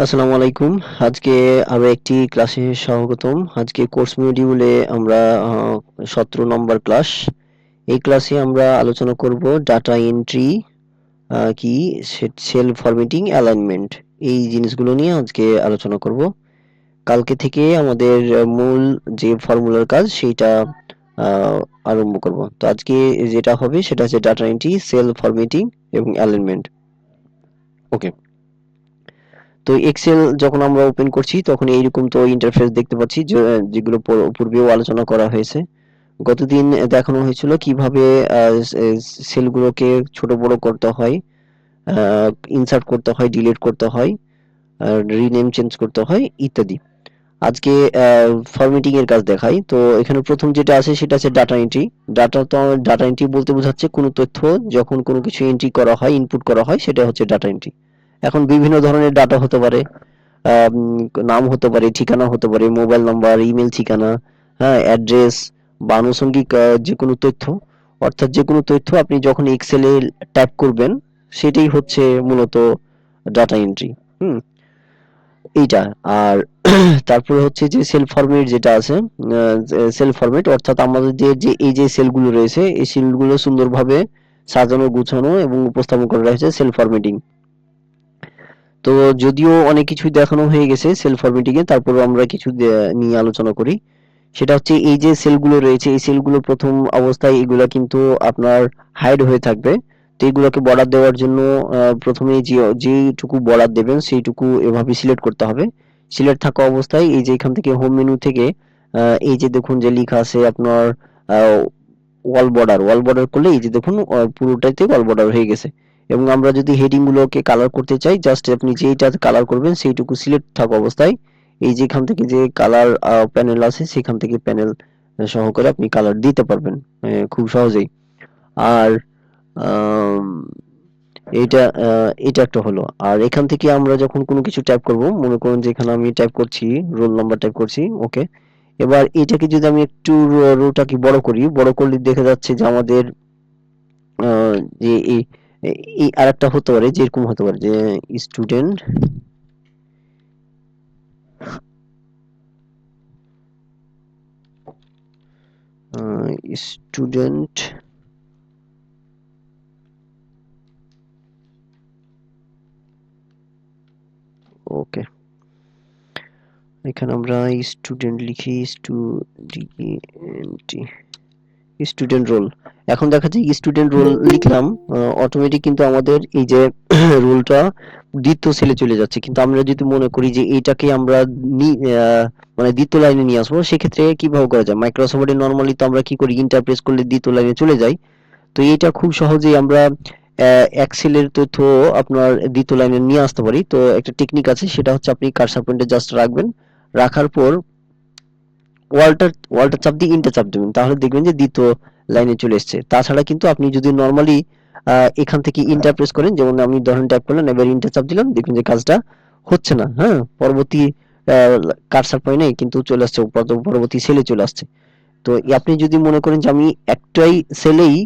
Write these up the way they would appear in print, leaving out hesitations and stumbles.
আসসালামু আলাইকুম। আজকে আরো একটি ক্লাসে স্বাগতম। আজকে কোর্স মডিউলে আমরা ১৭ নম্বর ক্লাস। এই ক্লাসে আমরা আলোচনা করব ডাটা এন্ট্রি কি, সেল ফরম্যাটিং, অ্যালাইনমেন্ট এই জিনিসগুলো নিয়ে আজকে আলোচনা করব। কালকে থেকে আমাদের মূল যে ফর্মুলার কাজ সেইটা আহ, আরম্ভ করব। তো আজকে যেটা হবে সেটা হচ্ছে ডাটা এন্ট্রি, সেল ফরম্যাটিং এবং অ্যালাইনমেন্ট। ওকে। তো এক্সেল যখন আমরা ওপেন করছি তখন এইরকম তো ইন্টারফেস দেখতে পাচ্ছি যেগুলো পূর্বেও আলোচনা করা হয়েছে। গতদিন দেখানো হয়েছিল কিভাবে সেলগুলোকে ছোট বড় করতে হয়, ইনসার্ট করতে হয়, ডিলিট করতে হয়, রিনেম চেঞ্জ করতে হয় ইত্যাদি। আজকে ফরম্যাটিং এর কাজ দেখাই। তো এখানে প্রথম যেটা আছে সেটা হচ্ছে ডাটা এন্ট্রি। ডাটা এন্ট্রি বলতে বোঝাচ্ছে কোনো তথ্য যখন কোনো কিছু এন্ট্রি করা হয়, ইনপুট করা হয়, সেটা হচ্ছে ডাটা এন্ট্রি। এখন বিভিন্ন ধরনের ডাটা হতে পারে, আম, নাম হতে পারে, ঠিকানা হতে পারে, মোবাইল নাম্বার, ইমেল ঠিকানা, হ্যাঁ, অ্যাড্রেস বা আনুষঙ্গিক যে কোনো তথ্য। অর্থাৎ যে কোনো তথ্য আপনি যখন এক্সেলে টাইপ করবেন সেটাই হচ্ছে মূলত ডাটা এন্ট্রি। হুম, এইটা। আর তারপরে হচ্ছে যে সেল ফরম্যাট যেটা আছে, সেল ফরম্যাট অর্থাৎ আমাদের যে এই যে সেলগুলো রয়েছে এই সেলগুলো সুন্দরভাবে সাজানো, গুছানো এবং উপস্থাপন করা হয়েছে সেল ফরম্যাটিং। তো যদিও অনেক কিছুই দেখানো হয়ে গেছে সেল ফরম্যাটিং এ, তারপরেও আমরা কিছু নিয়ে আলোচনা করি। সেটা হচ্ছে এই যে সেলগুলো রয়েছে এই সেলগুলো প্রথম অবস্থায় এগুলা কিন্তু আপনার হাইড হয়ে থাকবে। তো এগুলোকে বর্ডার দেওয়ার জন্য প্রথমে যেইটুকু বর্ডার দেবেন সেইটুকু এভাবে সিলেক্ট করতে হবে। সিলেক্ট থাকা অবস্থায় এই যে এখান থেকে হোম মেনু থেকে এই যে দেখুন যে লেখা আছে আপনার ওয়াল বর্ডার করলে এই যে দেখুন পুরোটাতে ওয়াল বর্ডার হয়ে গেছে। এবং আমরা যদি হেডিং গুলোকে কালার করতে চাই জাস্ট আপনি যেইটা কালার করবেন সেইটুকু সিলেক্ট থাকা অবস্থায় এই যে এখান থেকে যে কালার প্যানেল আছে সেখান থেকে প্যানেল সহকারে আপনি কালার দিতে পারবেন খুব সহজেই। আর আম, এটা একটা হলো। আর এখান থেকে আমরা যখন কোনো কিছু টাইপ করব, মনে করুন যে এখানে আমি টাইপ করছি, রোল নাম্বার টাইপ করছি, ওকে। এবার এটাকে যদি আমি একটু রোটাকে বড় করি, বড় করলে দেখা যাচ্ছে যে আমাদের যে এই আরেকটা হতে পারে, যেরকম হতে পারে যে স্টুডেন্ট স্টুডেন্ট ওকে। এখানে আমরা স্টুডেন্ট লিখি, স্টুডেন্ট রোল। এখন দেখা যায় স্টুডেন্ট রোল লিখলাম, অটোমেটিক কিন্তু আমাদের এই যে রোলটা দ্বিতীয় সেলে চলে যাচ্ছে। কিন্তু আমরা যদি মনে করি যে এইটাকে আমরা মানে দ্বিতীয় লাইনে নিয়ে আসবো, সেক্ষেত্রে কিভাবে করা যায়? মাইক্রোসফটে নর্মালি তো আমরা কি করি, ইন্টার প্রেস করলে দ্বিতীয় লাইনে চলে যাই। তো এইটা খুব সহজেই আমরা এক্সেলের তথ্য আপনার দ্বিতীয় লাইনে নিয়ে আসতে পারি। তো একটা টেকনিক আছে, সেটা হচ্ছে আপনি কার্সর পয়েন্টে জাস্ট রাখবেন, রাখার পর ওয়ালটা চাপ দিয়ে ইন্টার চাপ দেবেন, তাহলে দেখবেন যে দ্বিতীয় লাইনে চলে এসেছে। তাছাড়া কিন্তু আপনি যদি নর্মালি এখান থেকে ইন্টার প্রেস করেন, যেমন আমি ধরেন টাইপ করলাম, এবার ইন্টার চাপ দিলাম, দেখবেন যে কাজটা হচ্ছে না। হ্যাঁ, পরবর্তী কার্সর পয়েন্টে কিন্তু চলে আসছে, পরবর্তী সেলে চলে আসছে। তো আপনি যদি মনে করেন যে আমি একটাই সেলেই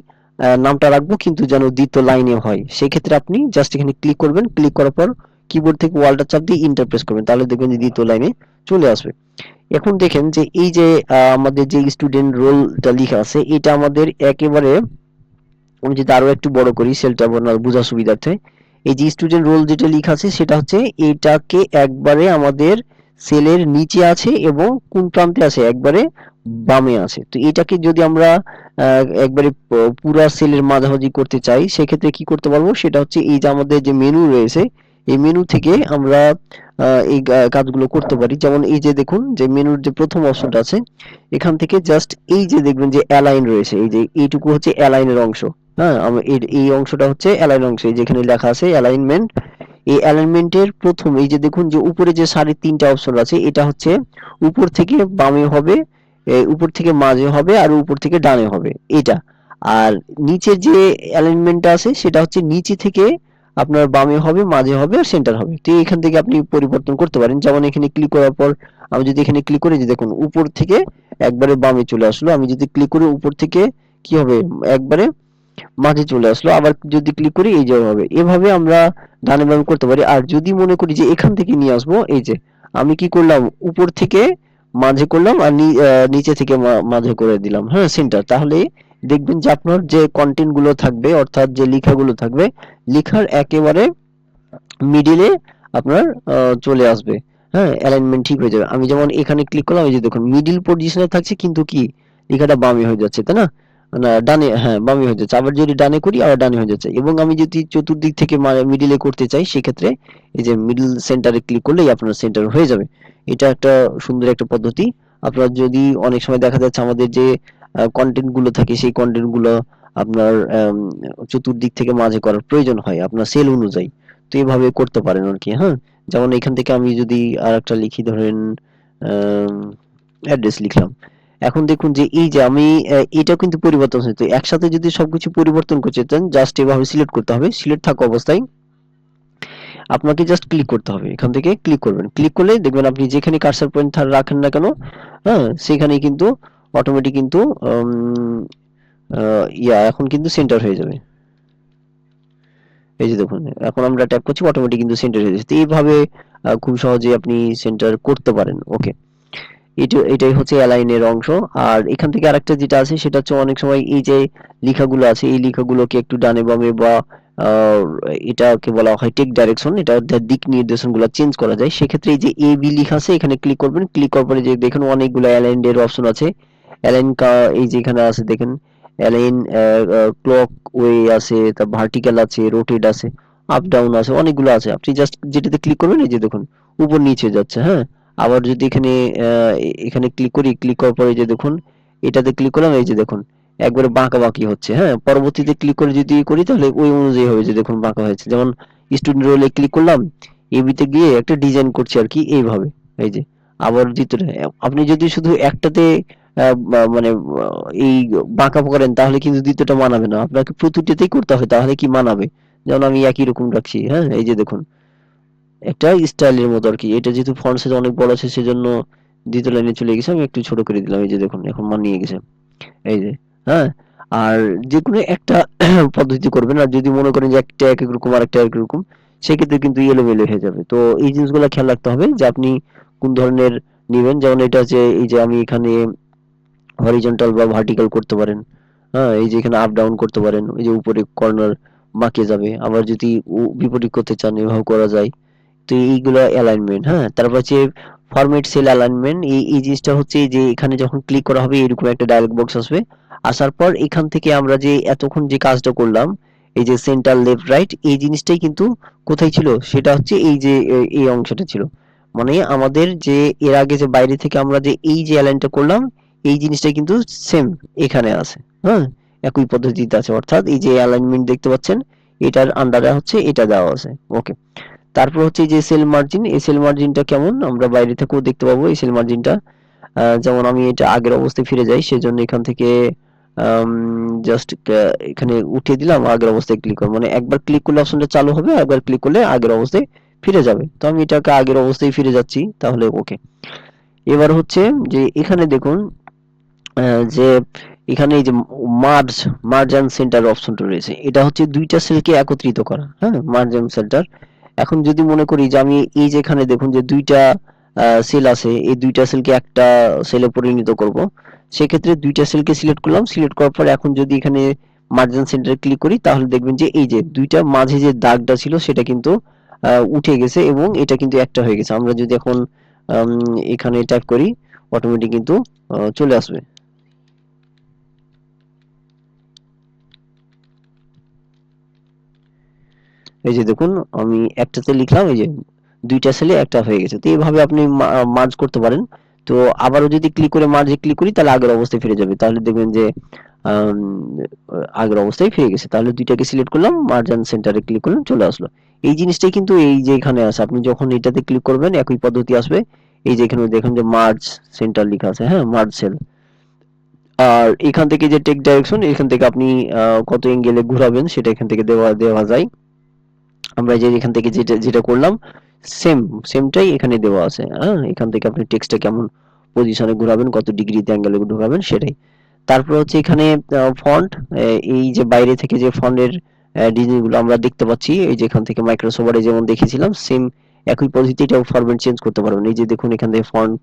নামটা রাখবো কিন্তু যেন দ্বিতীয় লাইনে হয়, সেক্ষেত্রে আপনি জাস্ট এখানে ক্লিক করবেন, ক্লিক করার পর কিবোর্ড থেকে ওয়ালটা চাপ দিয়ে ইন্টার প্রেস করবেন, তাহলে দেখবেন যে দ্বিতীয় লাইনে চলে আসবে। এখন দেখেন যে এই যে আমাদের যে স্টুডেন্ট রোলটা লেখা আছে এটা আমাদের একেবারে, আমি যদি আরো একটু বড় করি সেলটা আপনার বোঝার সুবিধার্থে, এই যে স্টুডেন্ট রোল যেটা লেখা আছে সেটা হচ্ছে এটাকে একবারে আমাদের সেলের নিচে আছে এবং কোন প্রান্তে আছে, একবারে বামে আছে। তো এটাকে যদি আমরা একবারে পুরা সেলের মাঝামাঝি করতে চাই, সেক্ষেত্রে কি করতে পারবো, সেটা হচ্ছে এই যে আমাদের যে মেনু রয়েছে এই মেনু থেকে আমরা এই কাজগুলো করতে পারি। যেমন এই যে দেখুন যে মেনুর যে প্রথম অপশনটা আছে, এখান থেকে জাস্ট এই যে দেখবেন যে অ্যালাইন রয়েছে, এই যে এইটুকু হচ্ছে অ্যালাইনের অংশ। হ্যাঁ, এই অংশটা হচ্ছে অ্যালাইন অংশ, এই যেখানে লেখা আছে অ্যালাইনমেন্ট। এই অ্যালাইনমেন্টের প্রথম এই যে দেখুন যে উপরে যে সাড়ে তিনটা অপশন আছে, এটা হচ্ছে উপর থেকে বামে হবে, উপর থেকে মাঝে হবে আর উপর থেকে ডানে হবে এটা। আর নিচের যে অ্যালাইনমেন্টটা আছে সেটা হচ্ছে নিচে থেকে আপনার বামে হবে, মাঝে হবে আর সেন্টার হবে। তো এখান থেকে আপনি পরিবর্তন করতে পারেন। যেমন এখানে ক্লিক করার পর আমি যদি এখানে ক্লিক করি, যে দেখুন উপর থেকে একবারে বামে চলে আসলো। আমি যদি ক্লিক করি উপর থেকে কি হবে, একবারে মাঝে চলে আসলো। আবার যদি ক্লিক করি এই যে এভাবে আমরা ডানে বামে করতে পারি। আর যদি মনে করি যে এখান থেকে নিয়ে আসবো, এই যে আমি কি করলাম, উপর থেকে মাঝে করলাম আর নিচে থেকে মাঝে করে দিলাম, হ্যাঁ, সেন্টার। তাহলে দেখবেন যে আপনার যে কন্টেন্ট গুলো থাকবে, অর্থাৎ যে লেখাগুলো থাকবে, লেখার একেবারে মিডিলে আপনার চলে আসবে। হ্যাঁ, অ্যালাইনমেন্ট ঠিক হয়ে যাবে। আমি যেমন এখানে ক্লিক করলাম, এই যে দেখুন মিডল পজিশনে থাকছে কিন্তু কি লেখাটা বামে হয়ে যাচ্ছে, তাই না? না ডানে, হ্যাঁ, বামে হয়ে যাচ্ছে। আবার যদি ডানে করি আবার ডানে হয়ে যাচ্ছে। এবং আমি যদি চতুর্দিক থেকে মিডিলে করতে চাই, সেক্ষেত্রে এই যে মিডল সেন্টারে ক্লিক করলেই আপনার সেন্টার হয়ে যাবে। এটা একটা সুন্দর একটা পদ্ধতি। আপনার যদি অনেক সময় দেখা যাচ্ছে আমাদের যে কন্টেন্ট গুলো থাকে, সেই কন্টেন্ট গুলো আপনার চতুর্দিক থেকে মাঝে করার প্রয়োজন হয় আপনার সেল অনুযায়ী। তো এভাবে করতে পারেন আরকি, হ্যাঁ? যেমন এখান থেকে আমি যদি আরেকটা লিখি, ধরেন অ্যাড্রেস লিখলাম। এখন দেখুন যে এই যে আমি এটাও কিন্তু পরিবর্তন হয়েছে। তো একসাথে যদি সবকিছু পরিবর্তন করতে চান, জাস্ট এভাবে সিলেক্ট করতে হবে। সিলেক্ট থাকা অবস্থায় আপনাকে জাস্ট ক্লিক করতে হবে। এখান থেকে ক্লিক করবেন। ক্লিক করলে দেখবেন আপনি যেখানে কার্সর পয়েন্ট রাখেন না কেন, হ্যাঁ? সেখানেই কিন্তু অটোমেটিক কিন্তু আম আ এখন কিন্তু সেন্টার হয়ে যাবে। এই যে দেখুন, এখন আমরা ট্যাপ করছি, অটোমেটিক কিন্তু সেন্টার হয়ে যাচ্ছে। তো এইভাবে খুব সহজেই আপনি সেন্টার করতে পারেন। ওকে। এটাই হচ্ছে অ্যালাইনের অংশ। আর এখান থেকে আরেকটা যেটা আছে সেটা হচ্ছে অনেক সময় এই যে লেখাগুলো আছে, এই লেখাগুলোকে একটু ডানে বামে বা আ এটাকে বলা হয় টেক ডাইরেকশন। এটা দিক নির্দেশনগুলো চেঞ্জ করা যায়। সেক্ষেত্রে এই যে এবি লিখা আছে, এখানে ক্লিক করবেন। ক্লিক করার পরে যে দেখুন অনেকগুলো অ্যালাইন্ড এর অপশন আছে। অ্যালাইন এই যে এখানে আছে দেখেন, অ্যালাইন ক্লক ওয়ে আছে, তারপর ভার্টিক্যাল আছে, রোটেট আছে, আপ ডাউন আছে, অনেকগুলো আছে। আপনি জাস্ট যেটাতে ক্লিক করবেন, এই যে দেখুন উপর নিচে যাচ্ছে, হ্যাঁ? আবার যদি এখানে এখানে ক্লিক করি, ক্লিক করার পরে এই যে দেখুন এটাতে ক্লিক করলাম, এই যে দেখুন একবারে বাঁকাবাকি হচ্ছে, হ্যাঁ? পরবর্তীতে ক্লিক করে যদি করি তাহলে ওই অনুযায়ী হবে, যে দেখুন বাঁকা হয়েছে। যেমন স্টুডেন্ট রোলে ক্লিক করলাম, এবিতে গিয়ে একটা ডিজাইন করছি আরকি এইভাবে। এই যে আবার দ্বিতীয়টা আপনি যদি শুধু একটাতে মানে এই বাঁকা করেন তাহলে কিন্তু দ্বিতীয়টা মানাবে না। আপনাকে প্রতিটাতেই করতে হবে, তাহলে কি মানাবে? যেমন আমি একই রকম রাখছি, হ্যাঁ? এই যে দেখুন একটা স্টাইলের মতো আরকি। এটা যেহেতু ফন্ট সাইজ অনেক বড় আছে সেজন্য ২য় লাইনে চলে গেছে। আমি একটু ছোট করে দিলাম। এই যে দেখুন এখন মানিয়ে গেছে। এই যে, হ্যাঁ? আর যেকোনো একটা পদ্ধতি করবেন। আর যদি মনে করেন যে একটা একেক রকম আরেকটা একেক রকম, সেক্ষেত্রে কিন্তু এলোমেলো হয়ে যাবে। তো এই জিনিসগুলা খেয়াল রাখতে হবে যে আপনি কোন ধরনের নিবেন। যেমন এটা হচ্ছে এই যে আমি এখানে হরিজন্টাল বা ভার্টিক্যাল করতে পারেন। হ্যাঁ? এই যে এখানে আপ ডাউন করতে পারেন। ওই যে উপরে কর্নার বাঁকে যাবে। আবার যদি বিপরীত করতে চান এভাবেও করা যায়। তো এইগুলা অ্যালাইনমেন্ট, হ্যাঁ? তারপর হচ্ছে ফরম্যাট সেল অ্যালাইনমেন্ট। এই জিনিসটা হচ্ছে যে এখানে যখন ক্লিক করা হবে এরকম একটা ডায়ালগ বক্স আসবে। আসার পর এখান থেকে আমরা যে এতক্ষণ যে কাজটা করলাম, এই যে সেন্টার লেফট রাইট, এই জিনিসটাই কিন্তু কোথায় ছিল? সেটা হচ্ছে এই যে এই অংশটা ছিল। মানে আমাদের যে এর আগে যে বাইরে থেকে আমরা যে এই যে অ্যালাইনটা করলাম, এই জিনিসটাই কিন্তু সেম এখানে আছে। হ্যাঁ? একই পদ্ধতিতে আছে। অর্থাৎ এই যে অ্যালাইনমেন্ট দেখতে পাচ্ছেন, এটার আন্ডারে হচ্ছে এটা দেওয়া আছে। ওকে। তারপর হচ্ছে এই যে সেল মার্জিন, এই সেল মার্জিনটা কেমন আমরা বাইরে থেকেও দেখতে পাবো এই সেল মার্জিনটা। যেমন আমি এটা আগের অবস্থায় ফিরে যাই, সেজন্য এখান থেকে আম জাস্ট এখানে উঠিয়ে দিলাম, আগের অবস্থায় ক্লিক করব। মানে একবার ক্লিক করলে অপশনটা চালু হবে, একবার ক্লিক করলে আগের অবস্থায় ফিরে যাবে। তো আমি এটাকে আগের অবস্থায় ফিরে যাচ্ছি, তাহলে ওকে। এবার হচ্ছে যে এখানে দেখুন যে এখানে এই যে মার্জ মার্জ এন্ড সেন্টার অপশনটা রয়েছে। এটা হচ্ছে ২ টা সেলকে একত্রিত করা। হ্যাঁ? Merge and center. এখন যদি মনে করি যে আমি এই যে এখানে দেখুন যে ২ টা সেল আছে। এই ২ টা সেলকে একটা সেলে পরিণত করব। সেক্ষেত্রে ২ টা সেলকে সিলেক্ট করলাম। সিলেক্ট করার পর এখন যদি এখানে মার্জ এন্ড সেন্টারে ক্লিক করি তাহলে দেখবেন যে এই যে ২ টা মাঝে যে দাগটা ছিল সেটা কিন্তু উঠে গেছে এবং এটা কিন্তু একটা হয়ে গেছে। আমরা যদি এখন আম এখানে টাইপ করি অটোমেটিক কিন্তু চলে আসবে। এই যে দেখুন আমি একটাতে লিখলাম, এই যে ২ টা সেলে একটা হয়ে গেছে। তো এভাবে আপনি মার্জ করতে পারেন। তো আবারও যদি ক্লিক করে মার্জ এ ক্লিক করি তাহলে আগের অবস্থায় ফিরে যাবে। তাহলে দেখবেন যে আম আগের অবস্থায় ফিরে গেছে। তাহলে ২ টাকে সিলেক্ট করলাম, মার্জ এন্ড সেন্টার এ ক্লিক করলাম, চলে আসলো। এই জিনিসটাই কিন্তু এই যে এখানে আছে। আপনি যখন এটাতে ক্লিক করবেন একই পদ্ধতি আসবে। এই যে এখানে দেখুন যে মার্জ সেন্টার লিখা আছে, হ্যাঁ? Merge sell. আর এখান থেকে যে টেক ডাইরেকশন, এখান থেকে আপনি কত এঙ্গেলে ঘুরাবেন সেটা এখান থেকে দেওয়া দেওয়া যায়। আমরা যে এখান থেকে যেটা যেটা করলাম সেম সেমটাই এখানে দেওয়া আছে, হ্যাঁ? এখান থেকে আপনি টেক্সটটা কেমন পজিশনে ঘোরাবেন, কত ডিগ্রিতে অ্যাঙ্গেলে ঢোকাবেন সেটাই। তারপর হচ্ছে এখানে ফন্ট, এই যে বাইরে থেকে যে ফন্টের ডিজাইনগুলো আমরা দেখতে পাচ্ছি, এই যে এখান থেকে মাইক্রোসফট ওয়ার্ডে যেমন দেখেছিলাম সেম একই পদ্ধতিতে এটাও ফরম্যাট চেঞ্জ করতে পারবেন। এই যে দেখুন এখান থেকে ফন্ট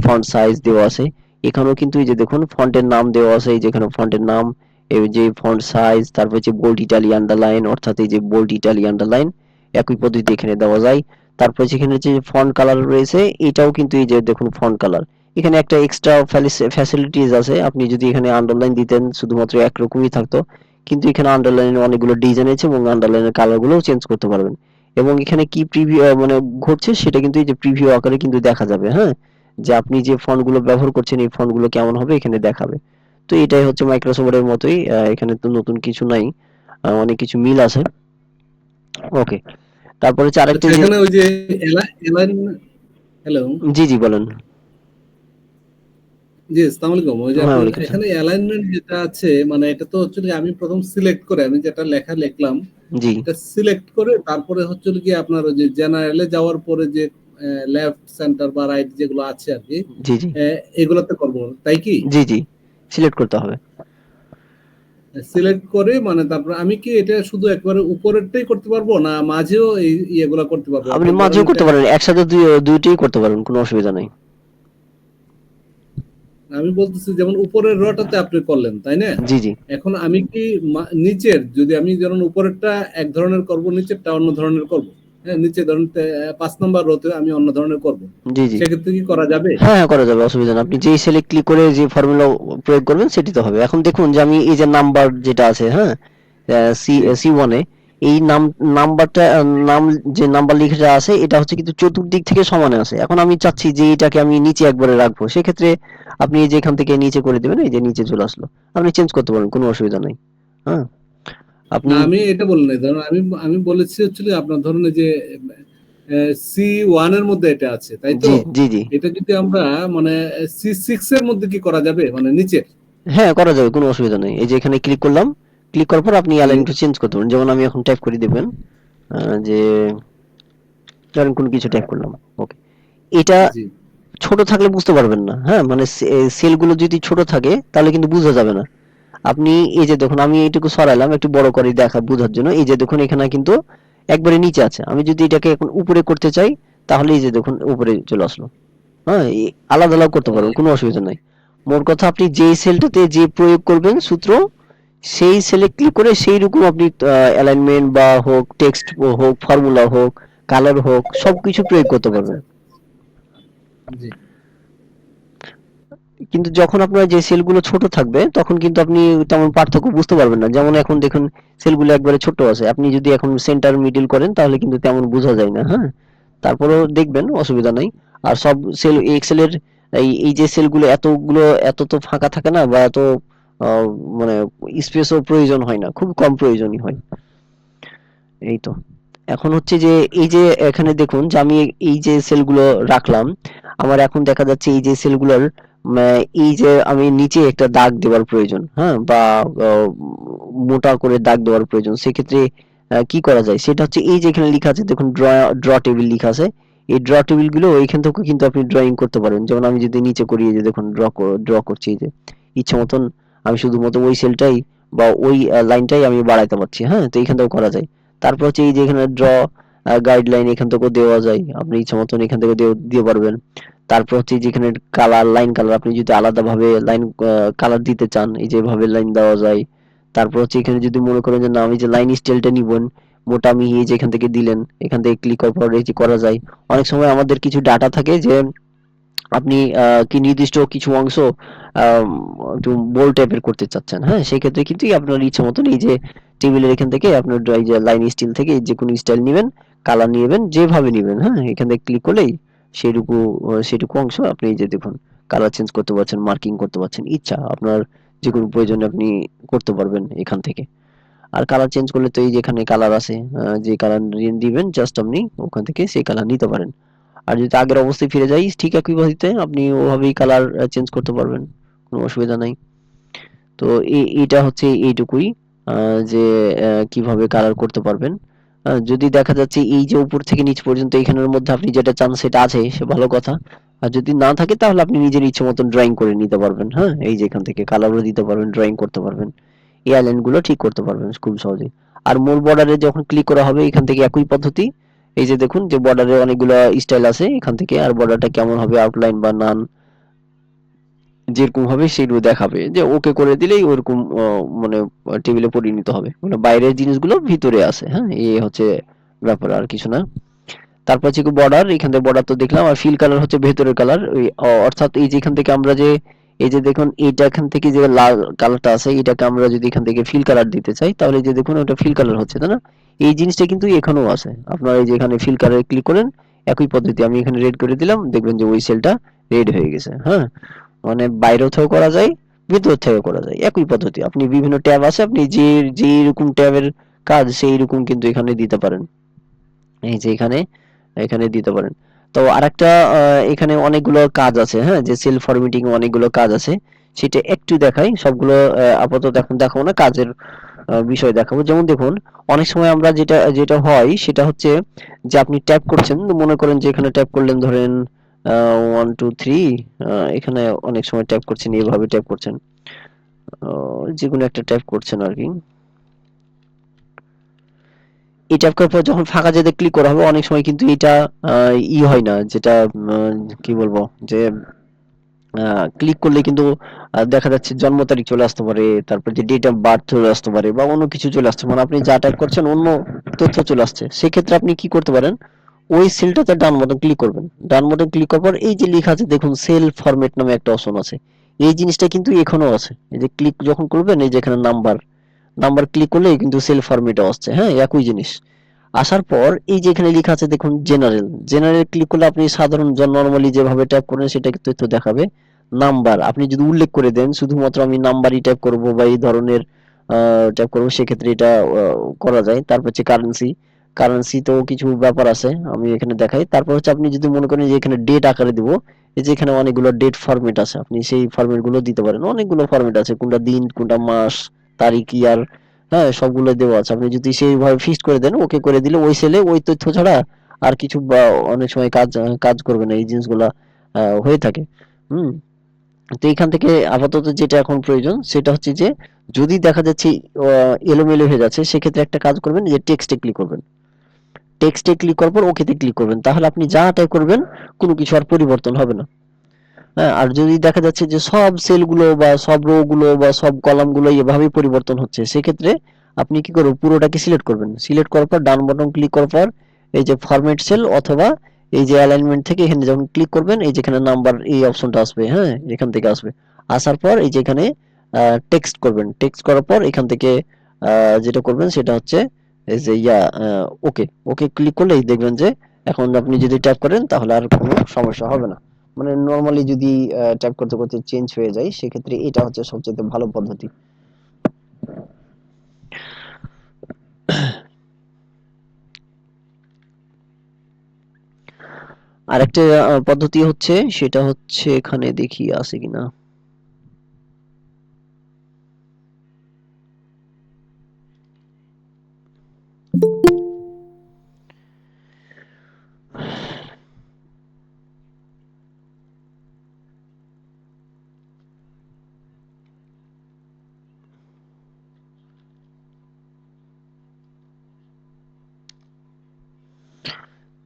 ফন্ট সাইজ দেওয়া আছে। এখানেও কিন্তু এই যে দেখুন ফন্টের নাম দেওয়া আছে, এই যে এখানে ফন্টের নাম, এই যে ফন্ট সাইজ, তারপর হচ্ছে বোল্ড ইটালি আন্ডারলাইন, অর্থাৎ এই যে বোল্ড ইটালি আন্ডারলাইন একই পদ্ধতি এখানে দেওয়া যায়। তারপর যেখানে যে ফন্ট কালার রয়েছে এটাও কিন্তু এই যে দেখুন ফন্ট কালার, এখানে একটা এক্সট্রা ফ্যাসিলিটিস আছে। আপনি যদি এখানে আন্ডারলাইন দিতেন শুধুমাত্র একরকমই থাকতো, কিন্তু এখানে আন্ডারলাইনে অনেকগুলো ডিজাইন আছে এবং আন্ডারলাইনের কালারগুলোও চেঞ্জ করতে পারবেন। এবং এখানে কি প্রিভিউ মানে ঘটছে সেটা কিন্তু এই যে প্রিভিউ আকারে কিন্তু দেখা যাবে, হ্যাঁ, যে আপনি যে ফন্টগুলো ব্যবহার করছেন এই ফন্টগুলো কেমন হবে এখানে দেখাবে। তো এটাই হচ্ছে মাইক্রোসফটের মতোই, এখানে তো নতুন কিছু নাই, অনেক কিছু মিল আছে। ওকে, তারপরে হচ্ছে আরেকটা আচ্ছা, যে, এখানে ওই যে অ্যালাইনমেন্ট, হ্যালো, জি জি বলেন। জি, আসসালামু আলাইকুম। ওই যে হ্যাঁ, আপনার ওয়ালাইকুম এখানে আসসালাম। অ্যালাইনমেন্ট যেটা আছে, মানে এটা তো হচ্ছে গিয়ে আমি ১ম সিলেক্ট করে আমি যেটা লেখা লিখলাম, জি এটা সিলেক্ট করে তারপরে হচ্ছে হলো গিয়ে আপনার ওই যে জেনারেলে যাওয়ার পরে যে লেফট, সেন্টার বা রাইট যেগুলো আছে আরকি, জি জি এগুলাতে করব, তাই কি? জি জি সিলেক্ট করতে হবে। সিলেক্ট করে মানে তারপরে আমি কি এটা শুধু একবারে উপরেরটাই করতে পারবো, না মাঝেও এই ইয়েগুলা করতে পারবো? আপনি অর্থাৎ ধরেন মাঝেও করতে এটা পারেন, একসাথে দুইটাই করতে পারেন, কোনো অসুবিধা নাই। আমি বলতেছি যেমন উপরের রটাতে আপনি করলেন, তাই না? জি জি এখন আমি কি নিচের, যদি আমি যেমন উপরেরটা এক ধরনের করব, নিচেরটা অন্য ধরনের করব, হ্যাঁ, নিচে ধরুন ৫ নাম্বার রোতে আমি অন্য ধরনের করব, জি জি সেক্ষেত্রে কি করা যাবে? হ্যাঁ হ্যাঁ করা যাবে, অসুবিধা নেই। আপনি যেই সেলে ক্লিক করে যে ফর্মুলা প্রয়োগ করবেন সেটি তো হবে। এখন দেখুন যে আমি এই যে নাম্বার যেটা আছে, হ্যাঁ, সি জি, সি ওয়ানে এই নাম্বারটা, নাম যে নাম্বার লিখাটা আছে এটা হচ্ছে কিন্তু চতুর্দিক থেকে সমানে আছে। এখন আমি চাচ্ছি যে এটাকে আমি নিচে একবারে রাখবো, সেক্ষেত্রে আপনি এই যে এখান থেকে নিচে করে দেবেন, এই যে নিচে চলে আসলো, আপনি চেঞ্জ করতে পারেন, কোনো অসুবিধা নাই। হ্যাঁ, না আপনি, আমি এটা বলি নাই, ধরুন আমি আমি বলেছি হচ্ছে যে আপনার ধরুন এই যে C1 এর মধ্যে এটা আছে, তাই তো? জি জি জি এটা যদি আমরা মানে C6 এর মধ্যে কি করা যাবে, মানে নিচের? হ্যাঁ করা যাবে, কোনো অসুবিধা নেই। এই যে এখানে ক্লিক করলাম, ক্লিক করার পর আপনি জি, অ্যালাইনটা চেঞ্জ করতে পারেন। যেমন আমি এখন টাইপ করে দিবেন, যে ধরেন কোনো কিছু টাইপ করলাম। ওকে, এটা জি, ছোট থাকলে বুঝতে পারবেন না, হ্যাঁ, মানে সেলগুলো যদি ছোট থাকে তাহলে কিন্তু বোঝা যাবে না। আপনি এই যে দেখুন আমি এইটুকু সরাইলাম একটু বড় করে দেখা বোঝার জন্য, এই যে দেখুন এখানে কিন্তু একবারে নিচে আছে। আমি যদি এটাকে এখন উপরে করতে চাই তাহলে এই যে দেখুন উপরে চলে আসলো। হ্যাঁ, আলাদা আলাদা করতে ও, পারবেন, কোনো অসুবিধা নাই। মোট কথা আপনি যেই সেলটাতে যে প্রয়োগ করবেন সূত্র, সেই সেলে ক্লিক করে সেই রকম আপনি অ্যালাইনমেন্ট বা হোক, টেক্সট হোক, ফর্মুলা হোক, কালার হোক, সবকিছু প্রয়োগ করতে আচ্ছা, পারবেন। জি, কিন্তু যখন আপনার যে সেলগুলো ছোট থাকবে তখন কিন্তু আপনি তেমন পার্থক্য বুঝতে পারবেন না। যেমন এখন দেখুন সেলগুলো একবারে ছোট আছে, আপনি যদি এখন সেন্টার মিডল করেন তাহলে কিন্তু তেমন বোঝা যায় না, হ্যাঁ, তারপরেও দেখবেন অসুবিধা নাই। আর সব সেল এক্সেল এর এই এই যে সেলগুলো এতগুলো, এত তো ফাঁকা থাকে না, বা এত আহ, মানে স্পেসও প্রয়োজন হয় না, খুব কম প্রয়োজনই হয়। এই তো, এখন হচ্ছে যে এই যে এখানে দেখুন যে আমি এই যে সেলগুলো রাখলাম, আমার এখন দেখা যাচ্ছে এই যে সেলগুলোর এই যে আমি নিচে একটা দাগ দেওয়ার প্রয়োজন, হ্যাঁ, বা মোটা করে দাগ দেওয়ার প্রয়োজন। সেক্ষেত্রে কি করা যায় সেটা হচ্ছে এই যে এখানে লেখা আছে দেখুন, ড্র টেবিল লেখা আছে। এই ড্র টেবিল গুলো এইখান থেকে কিন্তু আপনি ড্রয়িং করতে পারেন। যেমন আমি যদি নিচে করি, এই যে দেখুন ড্র করছি, এই যে ইচ্ছে মতন আমি শুধুমাত্র ওই সেলটাই বা ওই লাইনটাই আমি বাড়াইতে পারছি, হ্যাঁ, তো এইখান থেকেও করা যায়। তারপর হচ্ছে এই যে এখানে ড্র গাইডলাইন, এখান থেকেও দেওয়া যায়, আপনি ইচ্ছা মতন এখান থেকে দিয়ে পারবেন। তারপর হচ্ছে যেখানে কালার, লাইন কালার, আপনি যদি আলাদাভাবে লাইন কালার দিতে চান এই যে এভাবে লাইন দেওয়া যায়। তারপর হচ্ছে এখানে যদি মনে করেন যে না আমি যে লাইন স্টাইলটা নিবেন মোটা মিহি, এই যে এখান থেকে দিলেন, এখান থেকে ক্লিক করার পর এই যে করা যায়। অনেক সময় আমাদের কিছু ডাটা থাকে যে আপনি কি নির্দিষ্ট কিছু অংশ আম একটু বোল্ড টাইপের করতে চাচ্ছেন, হ্যাঁ? সেক্ষেত্রে কিন্তু আপনার ইচ্ছা মতন এই যে টেবিলের এখান থেকে আপনার এই যে লাইন স্টাইল থেকে যেকোনো স্টাইল নিবেন, কালার নিবেন, যেভাবে নিবেন, হ্যাঁ? এখান থেকে ক্লিক করলেই সেটুকু অংশ আপনি এই যে দেখুন কালার চেঞ্জ করতে পারছেন, মার্কিং করতে পারছেন। ইচ্ছা আপনার যেকোনো প্রয়োজনে আপনি করতে পারবেন এখান থেকে। আর কালার চেঞ্জ করলে তো এই যে এখানে কালার আছে, যে কালার দিবেন জাস্ট আপনি ওখান থেকে সেই কালার নিতে পারেন। আর যদি আগের অবস্থায় ফিরে যাই ঠিক একই পদ্ধতিতে আপনি ওভাবেই কালার চেঞ্জ করতে পারবেন, কোনো অসুবিধা নাই। তো এটা হচ্ছে এইটুকুই, যে কিভাবে কালার করতে পারবেন। যদি দেখা যাচ্ছে এই যে উপর থেকে নিচ পর্যন্ত এইখানের মধ্যে আপনি যেটা চান সেটা আছে, সে ভালো কথা। আর যদি না থাকে তাহলে আপনি নিজের ইচ্ছে মতন ড্রয়িং করে নিতে পারবেন। হ্যাঁ, এই যে এখান থেকে কালারও দিতে পারবেন, ড্রয়িং করতে পারবেন, এই আইল্যান্ড গুলো ঠিক করতে পারবেন খুব সহজে। আর মূল বর্ডারে যখন ক্লিক করা হবে এখান থেকে একই পদ্ধতি। এই যে দেখুন যে বর্ডারে অনেকগুলো স্টাইল আছে এখান থেকে, আর বর্ডারটা কেমন হবে আউটলাইন বা নান যেরকম হবে সেগুলো দেখাবে, যে ওকে করে দিলেই ওরকম মানে টেবিলে পরিণত হবে, মানে বাইরের জিনিসগুলো ভিতরে আছে। হ্যাঁ, এই হচ্ছে ব্যাপার, আর কিছু না। তারপর হচ্ছে বর্ডার, এখান থেকে বর্ডার তো দেখলাম, আর ফিল কালার হচ্ছে ভেতরের কালার, ওই অর্থাৎ এই যে এখান থেকে আমরা যে এই যে দেখুন এইটা এখান থেকে যে লাল কালারটা আছে এটাকে আমরা যদি এখান থেকে ফিল কালার দিতে চাই তাহলে এই যে দেখুন ওটা ফিল কালার হচ্ছে, তাই না? এই জিনিসটা কিন্তু এখানেও আছে, আপনারা এই যে এখানে ফিল কালারে ক্লিক করেন, একই পদ্ধতি আমি এখানে রেড করে দিলাম, দেখবেন যে ওই সেলটা রেড হয়ে গেছে। হ্যাঁ, মানে বাইরেও থেকেও করা যায়, ভিতর থেকেও করা যায়, একই পদ্ধতি। আপনি বিভিন্ন ট্যাব আছে, আপনি যে যেরকম ট্যাবের কাজ সেই রকম কিন্তু এখানে দিতে পারেন। এই যে এখানে এখানে দিতে পারেন। তো আরেকটা এখানে অনেকগুলো কাজ আছে, হ্যাঁ, যে সেল ফরম্যাটিং অনেকগুলো কাজ আছে, সেটা একটু দেখাই। সবগুলো আপাতত এখন দেখাবো না, কাজের বিষয় দেখাবো। যেমন দেখুন অনেক সময় আমরা যেটা যেটা হয় সেটা হচ্ছে যে আপনি ট্যাপ করছেন, মনে করেন যে এখানে ট্যাপ করলেন, ধরেন 1 2 3, এখানে অনেক সময় ট্যাপ করছেন, এভাবে ট্যাপ করছেন, যেকোনো একটা ট্যাপ করছেন আর কি। এই ট্যাপ করার পর যখন ফাঁকা জায়গায় ক্লিক করা হবে অনেক সময় কিন্তু এটা হয় না, যেটা কি বলবো, যে ক্লিক করলে কিন্তু দেখা যাচ্ছে জন্ম তারিখ চলে আসতে পারে, তারপর যে ডেট অফ বার্থ চলে আসতে পারে, বা অন্য কিছু চলে আসতে পারে, মানে আপনি যা টাইপ করছেন অন্য তথ্য চলে আসছে। সেক্ষেত্রে আপনি কি করতে পারেন, ওই সেলটাতে ডান বাটন ক্লিক করবেন। ডান বাটন ক্লিক করার পর এই যে লেখা আছে দেখুন সেল ফরম্যাট নামে একটা অপশন আছে, এই জিনিসটা কিন্তু এখনো আছে। এই যে ক্লিক যখন করবেন এই যে এখানে নাম্বার নাম্বার ক্লিক করলে কিন্তু সেল ফরম্যাটে আসছে। হ্যাঁ, একই জিনিস আসার পর এই যে এখানে লেখা আছে দেখুন জেনারেল, জেনারেল ক্লিক করলে আপনি সাধারণ নরমালি যেভাবে ট্যাপ করেন সেটা তথ্য দেখাবে। নাম্বার আপনি যদি উল্লেখ করে দেন শুধুমাত্র আমি নাম্বারই ট্যাপ করব বা এই ধরনের ট্যাপ করব, সেক্ষেত্রে এটা করা যায়। তারপর হচ্ছে কারেন্সি, কারেন্সি তো কিছু ব্যাপার আছে আমি এখানে দেখাই। তারপর হচ্ছে আপনি যদি মনে করেন যে এখানে ডেট আকারে দিব, এই যে এখানে অনেকগুলো ডেট ফরম্যাট আছে, আপনি সেই ফরম্যাট গুলো দিতে পারেন। অনেকগুলো ফরম্যাট আছে, কোনটা দিন, কোনটা মাস, তারিখ, ইয়ার, হ্যাঁ, সবগুলো দেওয়া আছে। আপনি যদি সেইভাবে ফিক্সড করে দেন, ওকে করে দিলে ওই সেলে ওই তথ্য ছাড়া আর কিছু বা অনেক সময় কাজ কাজ করবে না, এই জিনিসগুলা হয়ে থাকে। হুম, তো এইখান থেকে আপাতত যেটা এখন প্রয়োজন সেটা হচ্ছে যে যদি দেখা যাচ্ছে এলোমেলো হয়ে যাচ্ছে, সেক্ষেত্রে একটা কাজ করবেন, যে টেক্সটে ক্লিক করবেন। টেক্সটে ক্লিক করার পর ওকেতে ক্লিক করবেন, তাহলে আপনি যা টাইপ করবেন কোনো কিছু আর পরিবর্তন হবে না। হ্যাঁ, আর যদি দেখা যাচ্ছে যে সব সেলগুলো বা সব রো গুলো বা সব কলামগুলো এভাবেই পরিবর্তন হচ্ছে, সেক্ষেত্রে আপনি কি করবেন, পুরোটাকে সিলেক্ট করবেন। সিলেক্ট করার পর ডান বাটন ক্লিক করার পর এই যে ফরম্যাট সেল অথবা এই যে অ্যালাইনমেন্ট থেকে এখানে যখন ক্লিক করবেন এই যেখানে নাম্বার এই অপশনটা আসবে, হ্যাঁ, এখান থেকে আসবে। আসার পর এই যে এখানে টেক্সট করবেন। টেক্সট করার পর এখান থেকে যেটা করবেন সেটা হচ্ছে এই যে ওকে, ওকে ক্লিক করলেই দেখবেন যে এখন আপনি যদি ট্যাপ করেন তাহলে আর কোনো সমস্যা হবে না। মানে নরমালি যদি ট্যাপ করতে করতে চেঞ্জ হয়ে যায়, সেক্ষেত্রে এটা হচ্ছে সবচেয়ে ভালো পদ্ধতি। আরেকটা পদ্ধতি হচ্ছে, সেটা হচ্ছে এখানে দেখি আছে কিনা।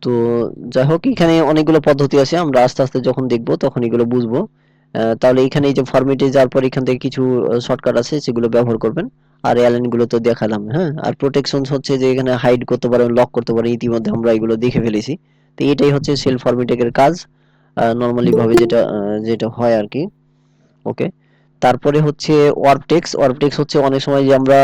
তো যাই হোক এখানে অনেকগুলো পদ্ধতি আছে, আমরা আস্তে আস্তে যখন দেখবো তখন এগুলো বুঝবো। তাহলে এখানে এই যে ফরম্যাটে যাওয়ার পর এখান থেকে কিছু শর্টকাট আছে সেগুলো ব্যবহার করবেন। আর এলাইন গুলো তো দেখালাম, হ্যাঁ। আর প্রোটেকশন হচ্ছে যে এখানে হাইড করতে পারেন, লক করতে পারেন, ইতিমধ্যে আমরা এগুলো দেখে ফেলেছি। তো এটাই হচ্ছে সেল ফরম্যাটিং এর কাজ, নরমালি ভাবে যেটা যেটা হয় আর কি। ওকে, তারপরে হচ্ছে ওয়ার্প টেক্সট। ওয়ার্প টেক্সট হচ্ছে অনেক সময় যে আমরা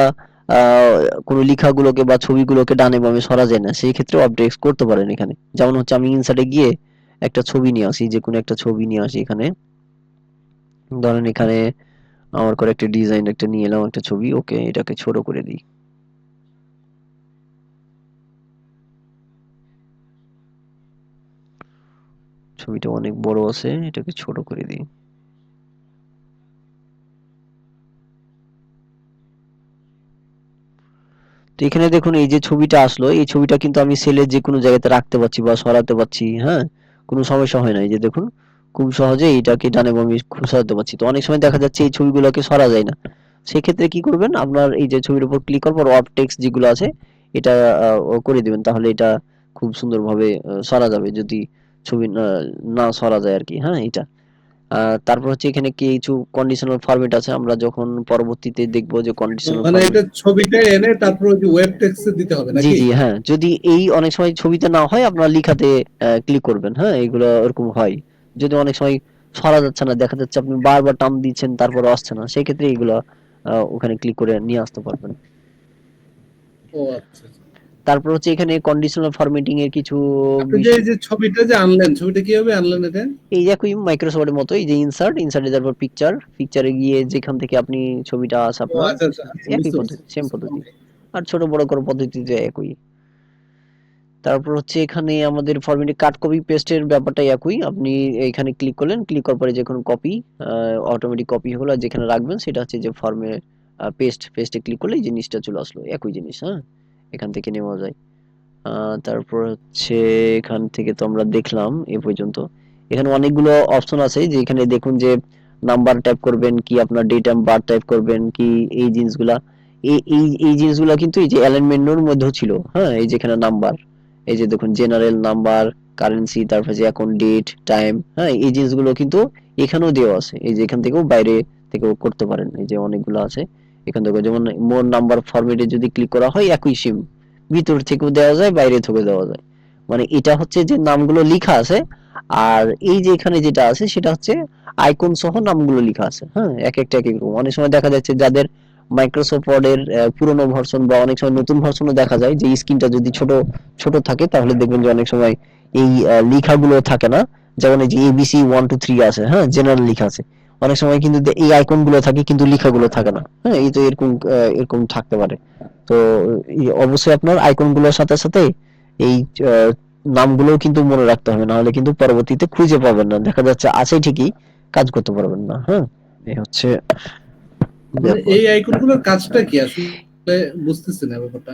আহ, কোনো লেখাগুলোকে বা ছবিগুলোকে ডানে বামে সরা যায় না, সেই ক্ষেত্রে ওয়ার্প টেক্সট করতে পারেন এখানে। যেমন হচ্ছে আমি ইনসার্টে গিয়ে একটা ছবি নিয়ে আসি, যে কোনো একটা ছবি নিয়ে আসি এখানে। ধরেন এখানে আমার করে একটা ডিজাইন একটা নিয়ে এলাম একটা ছবি, ওকে, এটাকে ছোট করে দিই। ছবিটা অনেক বড় আছে, এটাকে ছোট করে দিই। তো এখানে দেখুন এই যে ছবিটা আসলো, এই ছবিটা কিন্তু আমি সেলের যে কোনো জায়গাতে রাখতে পারছি বা সরাতে পারছি, হ্যাঁ, কোনো সমস্যা হয় না। এই যে দেখুন খুব সহজেই এটাকে ডানে বামে খুব সরাতে পারছি। তো অনেক সময় দেখা যাচ্ছে এই ছবিগুলোকে সরা যায় না। সেক্ষেত্রে কি করবেন, আপনার এই যে ছবির উপর ক্লিক করার পর ওয়ার্প টেক্সট যেগুলো আছে এটা করে দিবেন, তাহলে এটা খুব সুন্দরভাবে সরা যাবে যদি ছবি না সরা যায় আরকি। হ্যাঁ, এটা। তারপর হচ্ছে এখানে কিছু কন্ডিশনাল ফরম্যাট আছে। আমরা যখন পরবর্তীতে দেখব যে কন্ডিশনাল মানে ফরম্যাট। এটা ছবিটা এনে তারপর ওই যে ওয়েব টেক্সটে দিতে হবে জি, নাকি? জি, হ্যাঁ। যদি এই অনেক সময় ছবিতে না হয় আপনার লিখাতে ক্লিক করবেন। হ্যাঁ? এগুলো ওরকম হয়। যদি অনেক সময় সরা যাচ্ছে না, দেখা যাচ্ছে আপনি বারবার টান দিচ্ছেন তারপরেও আসছে না। সেক্ষেত্রে এগুলা ওখানে ক্লিক করে নিয়ে আসতে পারবেন। ও আচ্ছা, আচ্ছা। তারপর হচ্ছে এখানে কন্ডিশনাল ফরম্যাটিং এর কিছু আপনি যে এই বিষয়। যে ছবিটা যে আনলেন, ছবিটা কিভাবে আনলেন এটা? এই যে একই মাইক্রোসফট এর মতো এই যে ইনসার্টে যাওয়ার পর পিকচার, পিকচারে গিয়ে যেখান থেকে আপনি ছবিটা আছে ও আপনার আচ্ছা, আচ্ছা, আচ্ছা, একই বুঝতে পারছি, পদ্ধতি, সেম বুঝতে পদ্ধতি। পারছি। আর ছোট বড় করার পদ্ধতিতে একই। তারপর হচ্ছে এখানে আমাদের ফরম্যাটে কাট কপি পেস্টের ব্যাপারটা একই। আপনি এখানে ক্লিক করলেন, ক্লিক করার পরে যখন কপি অটোমেটিক কপি হলো, আর যেখানে রাখবেন সেটা হচ্ছে যে ফর্মে পেস্টে ক্লিক করলে এই জিনিসটা চলে আসলো, একই জিনিস। হ্যাঁ, এখান থেকে নেওয়া যায়। তারপর হচ্ছে এখান থেকে তো আমরা দেখলাম এ পর্যন্ত। এখানে অনেকগুলো অপশন আছে, যে এখানে দেখুন যে নাম্বার টাইপ করবেন কি, আপনার ডেট অ্যান্ড বার্থ টাইপ করবেন কি, এই জিনিসগুলা এই জিনিসগুলা কিন্তু এই যে অ্যালাইনমেন্টের মধ্যেও ছিল। হ্যাঁ, এই যে এখানে নাম্বার, এই যে দেখুন জেনারেল নাম্বার, কারেন্সি, তারপর যে এখন ডেট টাইম। হ্যাঁ, এই জিনিসগুলো কিন্তু এখানেও দেওয়া আছে। এই যে এখান থেকেও বাইরে থেকেও করতে পারেন, এই যে অনেকগুলো আছে এখান থেকে। যেমন মোর নাম্বার ফরম্যাটে যদি ক্লিক করা হয় একই সিম, ভিতর থেকেও দেওয়া যায়, বাইরে থেকেও দেওয়া যায়। মানে এটা হচ্ছে যে নামগুলো লিখা আছে, আর এই যে এখানে যেটা আছে সেটা হচ্ছে আইকন সহ নামগুলো লিখা আছে। হ্যাঁ, এক একটা এক এক রকম। অনেক সময় দেখা যাচ্ছে যাদের মাইক্রোসফট ওয়ার্ডের পুরোনো ভার্সন বা অনেক সময় নতুন ভার্সনও দেখা যায় যে স্ক্রিনটা যদি ছোট ছোট থাকে, তাহলে দেখবেন যে অনেক সময় এই লেখাগুলো থাকে না। যেমন এই যে এবিসি 1 2 3 আছে, হ্যাঁ, জেনারেল লেখা আছে। অনেক সময় কিন্তু এই আইকন গুলো থাকে কিন্তু লেখাগুলো থাকে না। হ্যাঁ, এই তো এরকম এরকম থাকতে পারে। তো অবশ্যই আপনার আইকন গুলোর সাথে সাথে এই আহ, নামগুলোও কিন্তু মনে রাখতে হবে, না হলে কিন্তু পরবর্তীতে খুঁজে পাবেন না, দেখা যাচ্ছে আছে ঠিকই কাজ করতে পারবেন না। হ্যাঁ, এই হচ্ছে মানে ব্যাপার। এই আইকনগুলোর কাজটা কি আসলে বুঝতেছি না ব্যাপারটা।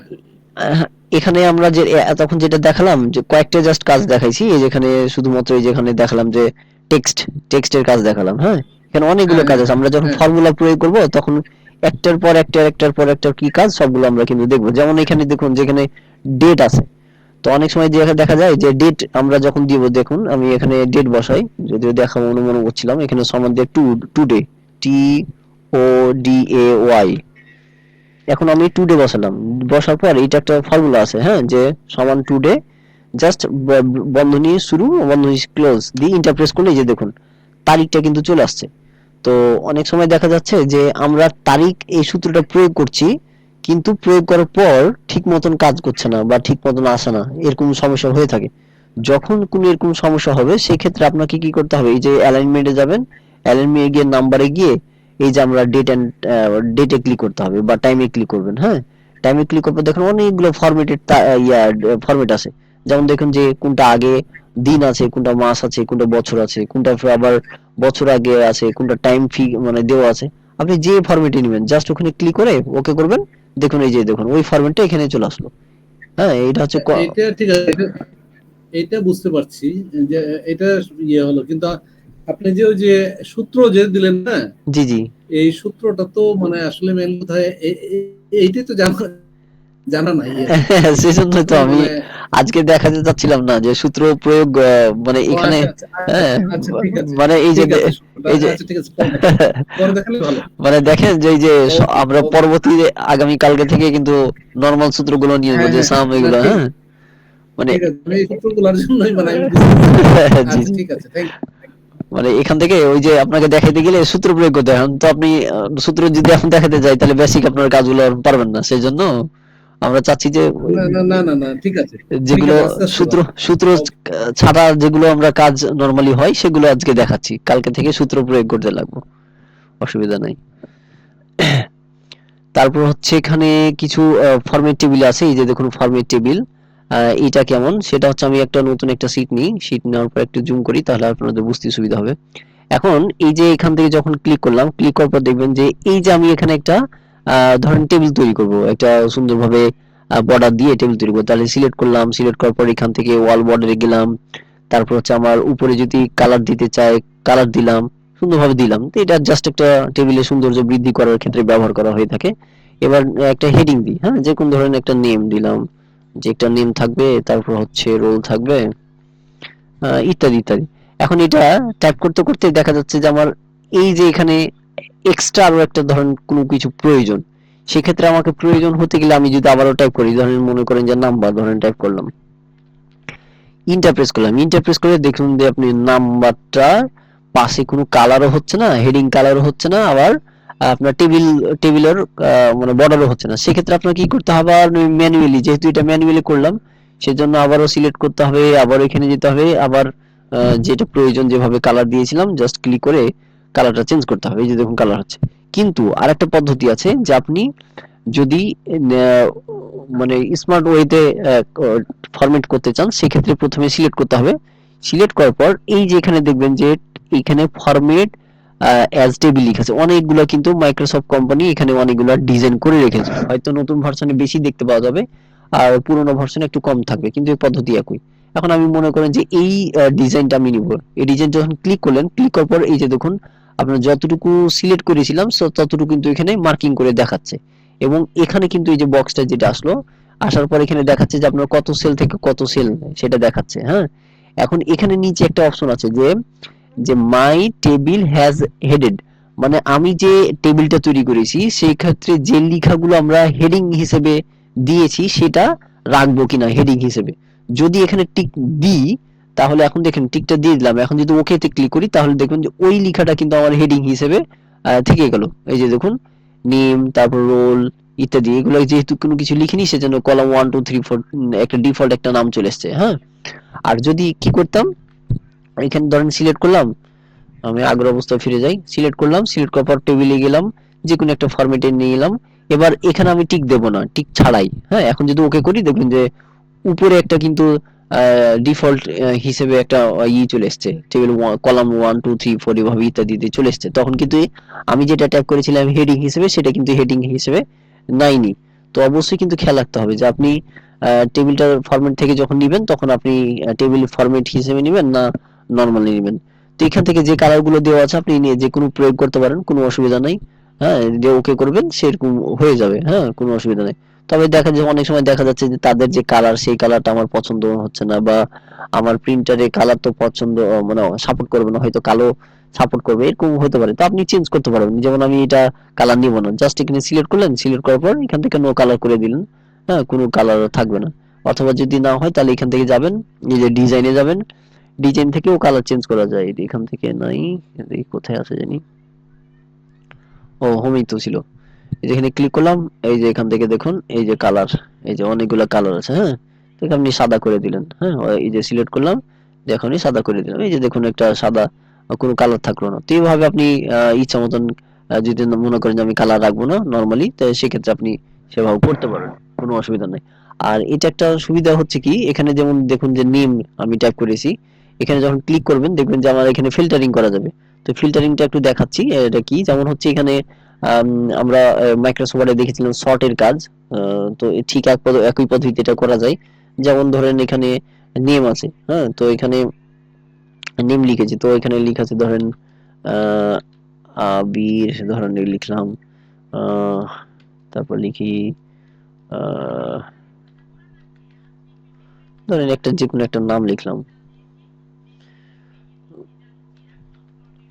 আহ, এখানে আমরা যে তখন যেটা দেখালাম যে কয়েকটা জাস্ট কাজ দেখাইছি, এই যেখানে শুধুমাত্র এই যেখানে দেখালাম যে টেক্সটের কাজ দেখালাম। হ্যাঁ, এখানে অনেকগুলো হ্যাঁ, কাজ হ্যাঁ, আছে, আমরা যখন হ্যাঁ। ফর্মুলা প্রয়োগ করব তখন একটার পর একটার পর একটা কি কাজ সবগুলো আমরা কিন্তু দেখবো। যেমন এখানে দেখুন যেখানে ডেট আছে, তো অনেক সময় যে দেখা যায় যে ডেট আমরা যখন দিব, দেখুন আমি এখানে ডেট বসাই, যদিও দেখা মনে করছিলাম এখানে সমান দিয়ে টুডে, TODAY। এখন আমি টুডে বসালাম, বসার পর এইটা একটা ফর্মুলা আছে, হ্যাঁ, যে সমান টুডে, জাস্ট বন্ধনী শুরু বন্ধনী ক্লোজ দিয়ে ইন্টার প্রেস করলে এই যে দেখুন তারিখটা কিন্তু চলে আসছে। তো অনেক সময় দেখা যাচ্ছে যে আমরা তারিখ এই সূত্রটা প্রয়োগ করছি, কিন্তু প্রয়োগ করার পর ঠিক মতন কাজ করছে না বা ঠিক মতন আসে না, এরকম সমস্যা হয়ে থাকে। যখন কোন এরকম সমস্যা হবে সেক্ষেত্রে আপনাকে কি করতে হবে, এই যে অ্যালাইনমেন্টে যাবেন, অ্যালাইনমেন্টে গিয়ে নাম্বারে গিয়ে এই যে আমরা ডেটে ক্লিক করতে হবে বা টাইমে ক্লিক করবেন। হ্যাঁ, টাইমে ক্লিক করলে দেখুন অনেকগুলো ফরম্যাটেড ফরম্যাট আছে। যেমন দেখুন যে কোনটা আগে দিন আছে, কোনটা মাস আছে, কোনটা বছর আছে, কোনটা আবার বছর আগে আছে, কোনটা টাইম ফি মানে দেওয়া আছে। আপনি যে ফরম্যাটে নেবেন জাস্ট ওখানে ক্লিক করে ওকে করবেন, দেখুন এই যে দেখুন ওই ফরম্যাটটা এখানে চলে আসলো। হ্যাঁ, এটা হচ্ছে এইটা ঠিক আছে, এটা বুঝতে পারছি যে এটা ইয়ে হলো, কিন্তু আপনি যে ওই যে সূত্র যে দিলেন না, জি, জি। এই সূত্রটা তো মানে আসলে মেন কথা এইটাই তো জানা জানা নাই আর কি। সেজন্যই তো আমি মানে আজকে দেখাতে চাচ্ছিলাম না যে সূত্র প্রয়োগ মানে ও এখানে। আচ্ছা, আচ্ছা, হ্যাঁ, আচ্ছা, আচ্ছা, ঠিক আছে, মানে এই যে ঠিক আছে, সূত্রটা এই যে আচ্ছা ঠিক আছে, পরে দেখালে, পরে দেখালে ভালো। মানে দেখেন যে এই যে ওকে, আমরা ওকে। পরবর্তী আগামী কালকে থেকে কিন্তু নরমাল সূত্রগুলো নিয়ে নেবো, হ্যাঁ, যে হ্যাঁ, সাম না এগুলো। ঠিক, হ্যাঁ, মানে ঠিক আছে, আমি এই সূত্রগুলোর জন্যই মানে আমি বুঝতেছি না। জি, আচ্ছা জি। ঠিক আছে, থ্যাংক মানে এখান থেকে ওই যে আপনাকে দেখাইতে গেলে সূত্র প্রয়োগ করতে হয়, এখন তো আপনি সূত্র যদি এখন দেখাতে যাই তাহলে বেসিক আপনার কাজগুলো আর পারবেন না। সেই জন্য আমরা চাচ্ছি যে না, না, না, না, না, ঠিক আছে, ঠিক যেগুলো আছে, আস্তে আস্তে সূত্র বলেন। সূত্র ছাড়া যেগুলো আমরা কাজ নরমালি হয় সেগুলো আজকে দেখাচ্ছি, কালকে থেকে সূত্র প্রয়োগ করতে লাগবো, অসুবিধা নাই। তারপর হচ্ছে এখানে কিছু ফরম্যাট টেবিল আছে, এই যে দেখুন ফরম্যাট টেবিল। এটা কেমন সেটা হচ্ছে, আমি একটা নতুন একটা শীট নিই, শীট নেওয়ার পর একটু জুম করি তাহলে আপনাদের বুঝতে সুবিধা হবে। এখন এই যে এখান থেকে যখন ক্লিক করলাম, ক্লিক করার পর দেখবেন যে এই যে আমি এখানে একটা ধরেন টেবিল তৈরি করব, একটা সুন্দরভাবে বর্ডার দিয়ে টেবিল তৈরি করবো, তাহলে সিলেক্ট করলাম, সিলেক্ট করার পর এখান থেকে ওয়াল বর্ডারে গেলাম, তারপর হচ্ছে আমার উপরে যদি কালার দিতে চাই, কালার দিলাম, সুন্দরভাবে দিলাম। তো এটা জাস্ট একটা টেবিলের সৌন্দর্য বৃদ্ধি করার ক্ষেত্রে ব্যবহার করা হয়ে থাকে। এবার একটা হেডিং দিই, হ্যাঁ, যে কোন ধরনের একটা নেম দিলাম, যে একটা নেম থাকবে, তারপর হচ্ছে রোল থাকবে, ইত্যাদি ইত্যাদি। এখন এটা টাইপ করতে করতে দেখা যাচ্ছে যে আমার এই যে এখানে এক্সট্রা আরো একটা ধরেন কোনো কিছু প্রয়োজন, সেক্ষেত্রে আমাকে প্রয়োজন হতে গেলে আমি যদি আবারও টাইপ করি, ধরেন মনে করেন যে নাম্বার, ধরেন টাইপ করলাম, ইন্টার প্রেস করলাম, ইন্টার প্রেস করে দেখুন যে আপনি নাম্বারটা পাশে কোনো কালারও হচ্ছে না, হেডিং কালারও হচ্ছে না, আবার আপনার টেবিলের মানে বর্ডারও হচ্ছে না। সেক্ষেত্রে আপনার কি করতে হবে, আর ম্যানুয়ালি, যেহেতু এটা ম্যানুয়ালি করলাম, সেজন্য আবারও সিলেক্ট করতে হবে, আবার এখানে যেতে হবে, আবার যেটা প্রয়োজন যেভাবে কালার দিয়েছিলাম জাস্ট ক্লিক করে কালারটা চেঞ্জ করতে হবে। এই যে দেখুন কালার হচ্ছে। কিন্তু আরেকটা পদ্ধতি আছে যে আপনি যদি মানে স্মার্ট ওয়েতে ফরম্যাট করতে চান, সেক্ষেত্রে প্রথমে সিলেক্ট করতে হবে। সিলেক্ট করার পর এই যে এখানে দেখবেন যে এখানে ফরম্যাট অ্যাজ টেবিল লেখা আছে, অনেকগুলো কিন্তু মাইক্রোসফট কোম্পানি এখানে অনেকগুলো ডিজাইন করে রেখেছে। হয়তো নতুন ভার্সনে বেশি দেখতে পাওয়া যাবে, আর পুরোনো ভার্সনে একটু কম থাকবে, কিন্তু এই পদ্ধতি একই। এখন আমি মনে করেন যে এই ডিজাইনটা আমি নিব। এই ডিজাইন যখন ক্লিক করলেন, ক্লিক করার পর এই যে দেখুন আপনার যতটুকু সিলেক্ট করেছিলাম ততটুকু কিন্তু এখানে মার্কিং করে দেখাচ্ছে। এবং এখানে কিন্তু এই যে বক্সটা যেটা আসলো, আসার পর এখানে দেখাচ্ছে যে আপনার কত সেল থেকে কত সেল সেটা দেখাচ্ছে। হ্যাঁ, এখন এখানে নিচে একটা অপশন আছে যে যে মাই টেবিল হ্যাজ হেডেড, মানে আমি যে টেবিলটা তৈরি করেছি সেই ক্ষেত্রে যে লেখাগুলো আমরা হেডিং হিসেবে দিয়েছি সেটা রাখবো কিনা হেডিং হিসেবে। যদি এখানে টিক দিই, তাহলে এখন দেখেন টিকটা দিয়ে দিলাম, এখন যদি ওকে তে ক্লিক করি তাহলে দেখবেন যে ওই লেখাটা কিন্তু আমার হেডিং হিসেবে থেকে গেল। এই যে দেখুন নেম, তারপর রোল ইত্যাদি, এগুলো যেহেতু কোনো কিছু লিখিনি সেজন্য কলাম 1 2 3 4 একটা ডিফল্ট একটা নাম চলে এসছে। হ্যাঁ, আর যদি কি করতাম, এখানে ধরেন সিলেক্ট করলাম, আমি আগের অবস্থায় ফিরে যাই, সিলেক্ট করলাম, সিলেক্ট করার পর টেবিলে গেলাম, যে কোনো একটা ফরম্যাটে নিয়ে এলাম। এবার এখানে আমি টিক দেব না, টিক ছাড়াই। হ্যাঁ, এখন যদি ওকে করি দেখবেন যে উপরে একটা কিন্তু ডিফল্ট হিসেবে একটা চলে এসছে, টেবিল কলাম 1 2 3 4 এভাবে ইত্যাদিতে চলে এসছে। তখন কিন্তু আমি যেটা ট্যাগ করেছিলাম হেডিং হিসেবে সেটা কিন্তু হেডিং হিসেবে নাইনি। তো অবশ্যই কিন্তু খেয়াল রাখতে হবে যে আপনি টেবিলটার ফরম্যাট থেকে যখন নিবেন তখন আপনি টেবিল ফরম্যাট হিসেবে নিবেন না নরমালি নিবেন। তো এখান থেকে যে কালার গুলো দেওয়া আছে আপনি নিয়ে যে কোনো প্রয়োগ করতে পারেন, কোনো অসুবিধা নাই। হ্যাঁ, যে ওকে করবেন সেরকম হয়ে যাবে, হ্যাঁ, কোনো অসুবিধা নেই। তবে দেখা যায় অনেক সময় দেখা যাচ্ছে যে তাদের যে কালার সেই কালারটা আমার পছন্দ হচ্ছে না, বা আমার প্রিন্টারে কালার তো পছন্দ মানে সাপোর্ট করবে না, হয়তো কালো সাপোর্ট করবে, এরকম হতে পারে। তো আপনি চেঞ্জ করতে পারবেন, যেমন আমি এটা কালার নিব না, জাস্ট এখানে সিলেক্ট করলেন, সিলেক্ট করার পর এখান থেকে নো কালার করে দিলেন। হ্যাঁ, কোনো কালার থাকবে না। অথবা যদি না হয় তাহলে এখান থেকে যাবেন, এই যে ডিজাইনে যাবেন, ডিজাইন থেকেও কালার চেঞ্জ করা যায়। এখান থেকে নাই, কোথায় আছে জানি, ও হোমই তো ছিল। যেখানে ক্লিক করলাম, এই যে এখান থেকে দেখুন এই যে কালার, এই যে অনেকগুলো কালার আছে। হ্যাঁ, তো আপনি সাদা করে দিলেন। হ্যাঁ, এই যে সিলেক্ট করলাম, এখনই সাদা করে দিলাম। এই যে দেখুন একটা সাদা, কোনো কালার থাকলো না। তো এইভাবে আপনি ইচ্ছা মতন যদি মনে করেন যে আমি কালার রাখবো না নরমালি, তো সেক্ষেত্রে আপনি সেভাবে করতে পারেন, কোনো অসুবিধা নাই। আর এটা একটা সুবিধা হচ্ছে কি, এখানে যেমন দেখুন যে নেম আমি টাইপ করেছি, এখানে যখন ক্লিক করবেন দেখবেন যে আমার এখানে ফিল্টারিং করা যাবে। তো ফিল্টারিংটা একটু দেখাচ্ছি এটা কি, যেমন হচ্ছে এখানে আম, আমরা মাইক্রোসফট ওয়ার্ডে দেখেছিলাম সর্টের কাজ। তো ঠিক একই পদ্ধতিতে এটা করা যায়। যেমন ধরেন এখানে নেম আছে, হ্যাঁ, তো এখানে নেম লিখেছি, তো এখানে লেখা আছে ধরেন আহ আবির ধরনের লিখলাম, আহ তারপর লিখি আহ ধরেন একটা যে কোনো একটা নাম লিখলাম।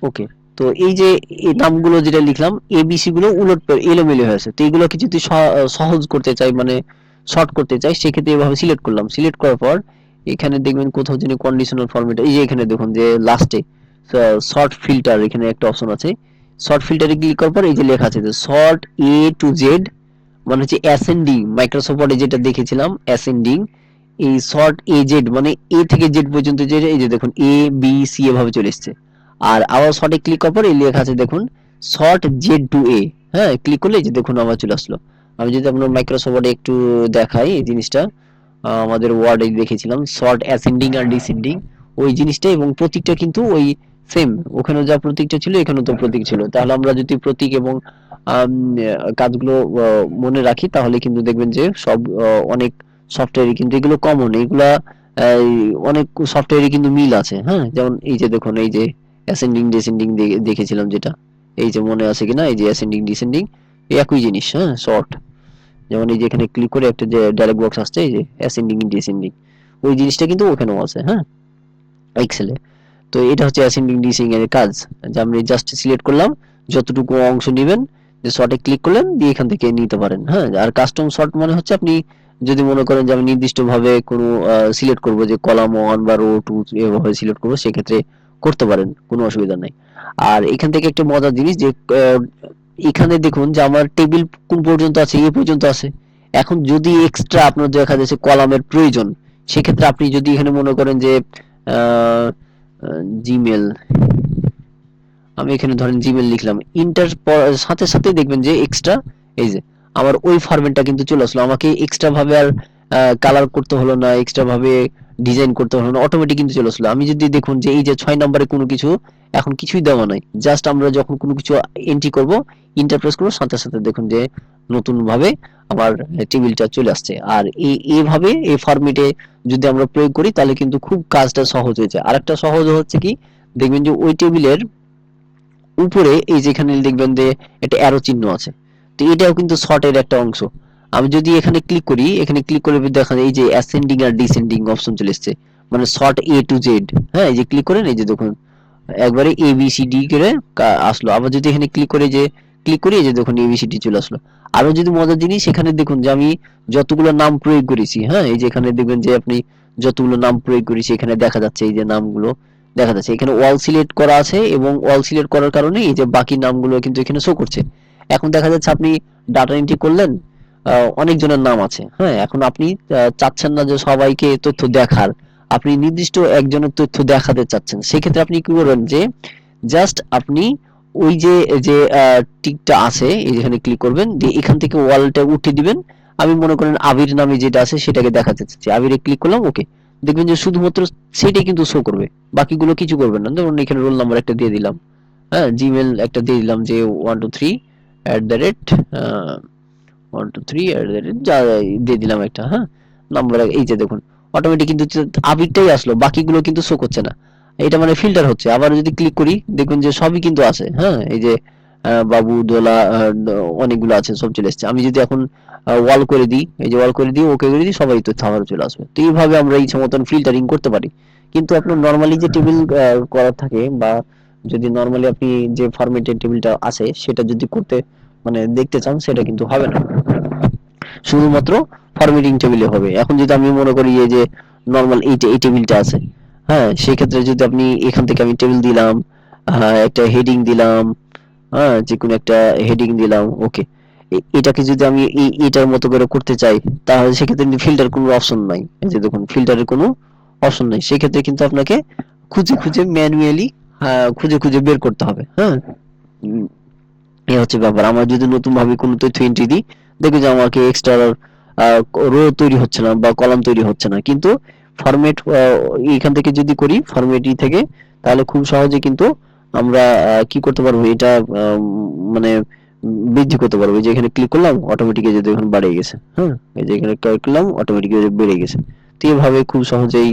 ওকে, তো এই যে এই নামগুলো যেটা লিখলাম, এবিসি গুলো এলোমেলো হয়ে আছে। তো এগুলোকে যদি সহজ করতে চাই, মানে শর্ট করতে চাই, সেক্ষেত্রে এভাবে সিলেক্ট করলাম। সিলেক্ট করার পর এখানে দেখবেন কোথাও যিনি কন্ডিশনাল ফরম্যাট, এই যে এখানে দেখুন যে লাস্টে শর্ট ফিল্টার, এখানে একটা অপশন আছে। শর্ট ফিল্টারে ক্লিক করার পর এই যে লেখা আছে যে শর্ট A to Z, মানে হচ্ছে অ্যাসেন্ডিং, মাইক্রোসফট ওয়ার্ডে যেটা দেখেছিলাম অ্যাসেন্ডিং, এই শর্ট A Z মানে এ থেকে জেড পর্যন্ত, যে এই যে দেখুন A B C এভাবে চলে এসছে। আর আবার শর্টে ক্লিক করার পর এই লেখা আছে দেখুন শর্ট Z to A। হ্যাঁ, ক্লিক করলে এই যে দেখুন আমার চলে আসলো। আমি যদি আপনার মাইক্রোসফট ওয়ার্ডে একটু দেখাই এই জিনিসটা, আমাদের ওয়ার্ডে দেখেছিলাম শর্ট অ্যাসেন্ডিং আর ডিসেন্ডিং, ওই জিনিসটা, এবং প্রতীকটা কিন্তু ওই সেম, ওখানে যা প্রতীকটা ছিল এখানেও তো প্রতীক ছিল। তাহলে আমরা যদি প্রতীক এবং আম, কাজগুলো মনে রাখি তাহলে কিন্তু দেখবেন যে সব অনেক সফটওয়্যারই কিন্তু এগুলো কমন, এগুলা এই অনেক সফটওয়্যারে কিন্তু মিল আছে, হ্যাঁ? যেমন এই যে দেখুন, এই যে অ্যাসেন্ডিং ডিসেন্ডিং দেখেছিলাম যেটা, এই যে মনে আছে কিনা, এই যে অ্যাসেন্ডিং ডিসেন্ডিং একই জিনিস, হ্যাঁ? সর্ট, যেমন এই যে এখানে ক্লিক করে একটা যে ডায়লগ বক্স আসছে, এই যে অ্যাসেন্ডিং ডিসেন্ডিং, ওই জিনিসটা কিন্তু ওখানেও আছে, হ্যাঁ, এক্সেলে। তো এটা হচ্ছে অ্যাসেন্ডিং ডিসেন্ডিং এর কাজ, যে আপনি জাস্ট সিলেক্ট করলাম, যতটুকু অংশ নেবেন, যে শর্টে ক্লিক করলেন, দিয়ে এখান থেকে নিতে পারেন, হ্যাঁ। আর কাস্টম শর্ট মানে হচ্ছে আপনি যদি মনে করেন যে আমি নির্দিষ্টভাবে কোনো সিলেক্ট করব, যে কলাম 1 বা রো 2 এভাবে সিলেক্ট করব, সেক্ষেত্রে করতে পারেন, কোনো অসুবিধা নাই। আর এখান থেকে একটা মজার জিনিস যে এখানে দেখুন যে আমার টেবিল কোন পর্যন্ত আছে, এই পর্যন্ত আছে। এখন যদি এক্সট্রা আপনার দেখা যাচ্ছে কলামের প্রয়োজন, সেক্ষেত্রে আপনি যদি এখানে মনে করেন যে আহ জিমেল, আমি এখানে ধরেন জিমেল লিখলাম, ইন্টার সাথে সাথে দেখবেন যে এক্সট্রা, এই যে আমার ওই ফরম্যাটটা কিন্তু চলে আসলো, আমাকে এক্সট্রা ভাবে আর কালার করতে হলো না, এক্সট্রা ভাবে ডিজাইন করতে হলো না, অটোমেটিক কিন্তু চলে আসলো। আমি যদি দেখুন যে এই যে 6 নম্বরে কোনো কিছু এখন কিছুই দেওয়া নাই, জাস্ট আমরা যখন কোনো কিছু এন্ট্রি করব, ইন্টার প্রেস করবো, সাথে সাথে দেখুন যে নতুন ভাবে আমার টেবিলটা চলে আসছে। আর এইভাবে এই ফরম্যাটে যদি আমরা প্রয়োগ করি, তাহলে কিন্তু খুব কাজটা সহজ হয়েছে। আরেকটা সহজ হচ্ছে কি, দেখবেন যে ওই টেবিলের উপরে এই যেখানে দেখবেন যে একটা অ্যারো চিহ্ন আছে, তো এটাও কিন্তু শর্টের একটা অংশ। আমি যদি এখানে ক্লিক করি, এখানে ক্লিক করে দেখা যায় এই যে অ্যাসেন্ডিং আর ডিসেন্ডিং অপশন চলে এসেছে, মানে শর্ট এ টু জেড, হ্যাঁ। এই যে ক্লিক করেন, এই যে দেখুন একবারে এ বি সি ডি করে আসলো। আবার যদি এখানে ক্লিক করে, যে ক্লিক করি, এই যে দেখুন এ বি সি ডি চলে আসলো। আরো যদি মজার জিনিস, এখানে দেখুন যে আমি যতগুলো নাম প্রয়োগ করেছি, হ্যাঁ, এই যে এখানে দেখবেন যে আপনি যতগুলো নাম প্রয়োগ করেছি, এখানে দেখা যাচ্ছে এই যে নামগুলো দেখা যাচ্ছে, এখানে ওয়াল সিলেক্ট করা আছে, এবং ওয়াল সিলেক্ট করার কারণে এই যে বাকি নামগুলো কিন্তু এখানে শো করছে। এখন দেখা যাচ্ছে আপনি ডাটা এন্ট্রি করলেন, অনেকজনের নাম আছে, হ্যাঁ। এখন আপনি চাচ্ছেন না যে সবাইকে তথ্য দেখার, আপনি নির্দিষ্ট একজনের তথ্য দেখাতে চাচ্ছেন, সেক্ষেত্রে আপনি কি করবেন, যে জাস্ট আপনি ওই যে যে টিকটা আছে, এই যেখানে ক্লিক করবেন, দিয়ে এখান থেকে ওয়ালটা উঠিয়ে দিবেন। আমি মনে করেন আবির নামে যেটা আছে সেটাকে দেখাতে চাচ্ছি, আবিরে ক্লিক করলাম, ওকে। দেখবেন যে শুধুমাত্র সেটাই কিন্তু শো করবে, বাকিগুলো কিছু করবেন না। ধরুন এখানে রোল নাম্বার একটা দিয়ে দিলাম, হ্যাঁ, জিমেল একটা দিয়ে দিলাম, যে 123 at the rate 123 at the rate, যা দিয়ে দিলাম একটা, হ্যাঁ, নাম্বার। এই যে দেখুন অটোমেটিক কিন্তু আবিরটাই আসলো, বাকিগুলো কিন্তু শো করছে না। এটা মানে ফিল্টার হচ্ছে। আবার যদি ক্লিক করি, দেখবেন যে সবই কিন্তু আছে, হ্যাঁ। এই যে বাবু, দোলা, অনেকগুলো আছে, সব চলে এসছে। আমি যদি এখন ওয়াল করে দিই, এই যে ওয়াল করে দিই, ওকে করে দিই, সবাই তথ্য আবার চলে আসবে। তো এইভাবে আমরা ইচ্ছা মতন ফিল্টারিং করতে পারি। কিন্তু আপনার নর্মালি যে টেবিল করার থাকে, বা যদি নর্মালি আপনি যে ফরম্যাটের টেবিলটা আছে সেটা যদি করতে মানে দেখতে চান, সেটা কিন্তু হবে না, শুধুমাত্র ফরম্যাটিং টেবিলে হবে। এখন যদি আমি মনে করি এই যে নর্মাল এই টেবিলটা আছে, হ্যাঁ, সেই ক্ষেত্রে যদি আপনি এখান থেকে আমি টেবিল দিলাম, একটা হেডিং দিলাম, হ্যাঁ, যে কোনো একটা হেডিং দিলাম, ওকে। এটাকে যদি আমি এটার মতো করে করতে চাই, তাহলে সেক্ষেত্রে ফিল্টার কোনো অপশন নাই। এই যে দেখুন ফিল্টারের কোনো অপশন নাই, সেক্ষেত্রে কিন্তু আপনাকে খুঁজে খুঁজে ম্যানুয়ালি খুঁজে খুঁজে বের করতে হবে, হ্যাঁ। উম, এই হচ্ছে ব্যাপার। আমার যদি নতুন ভাবে কোনো তথ্য এন্ট্রি দিই, দেখবে যে আমাকে এক্সট্রা রো তৈরি হচ্ছে না, বা কলাম তৈরি হচ্ছে না। কিন্তু ফরম্যাট এখান থেকে যদি করি, ফরম্যাট থেকে, তাহলে খুব সহজে কিন্তু আমরা কি করতে পারবো, এটা মানে বৃদ্ধি করতে পারবো। এই যে এখানে ক্লিক করলাম, অটোমেটিক এই যে দেখুন বেড়ে গেছে, হ্যাঁ। এই যে এখানে ক্লিক করলাম, অটোমেটিক বেড়ে গেছে। তো এইভাবে খুব সহজেই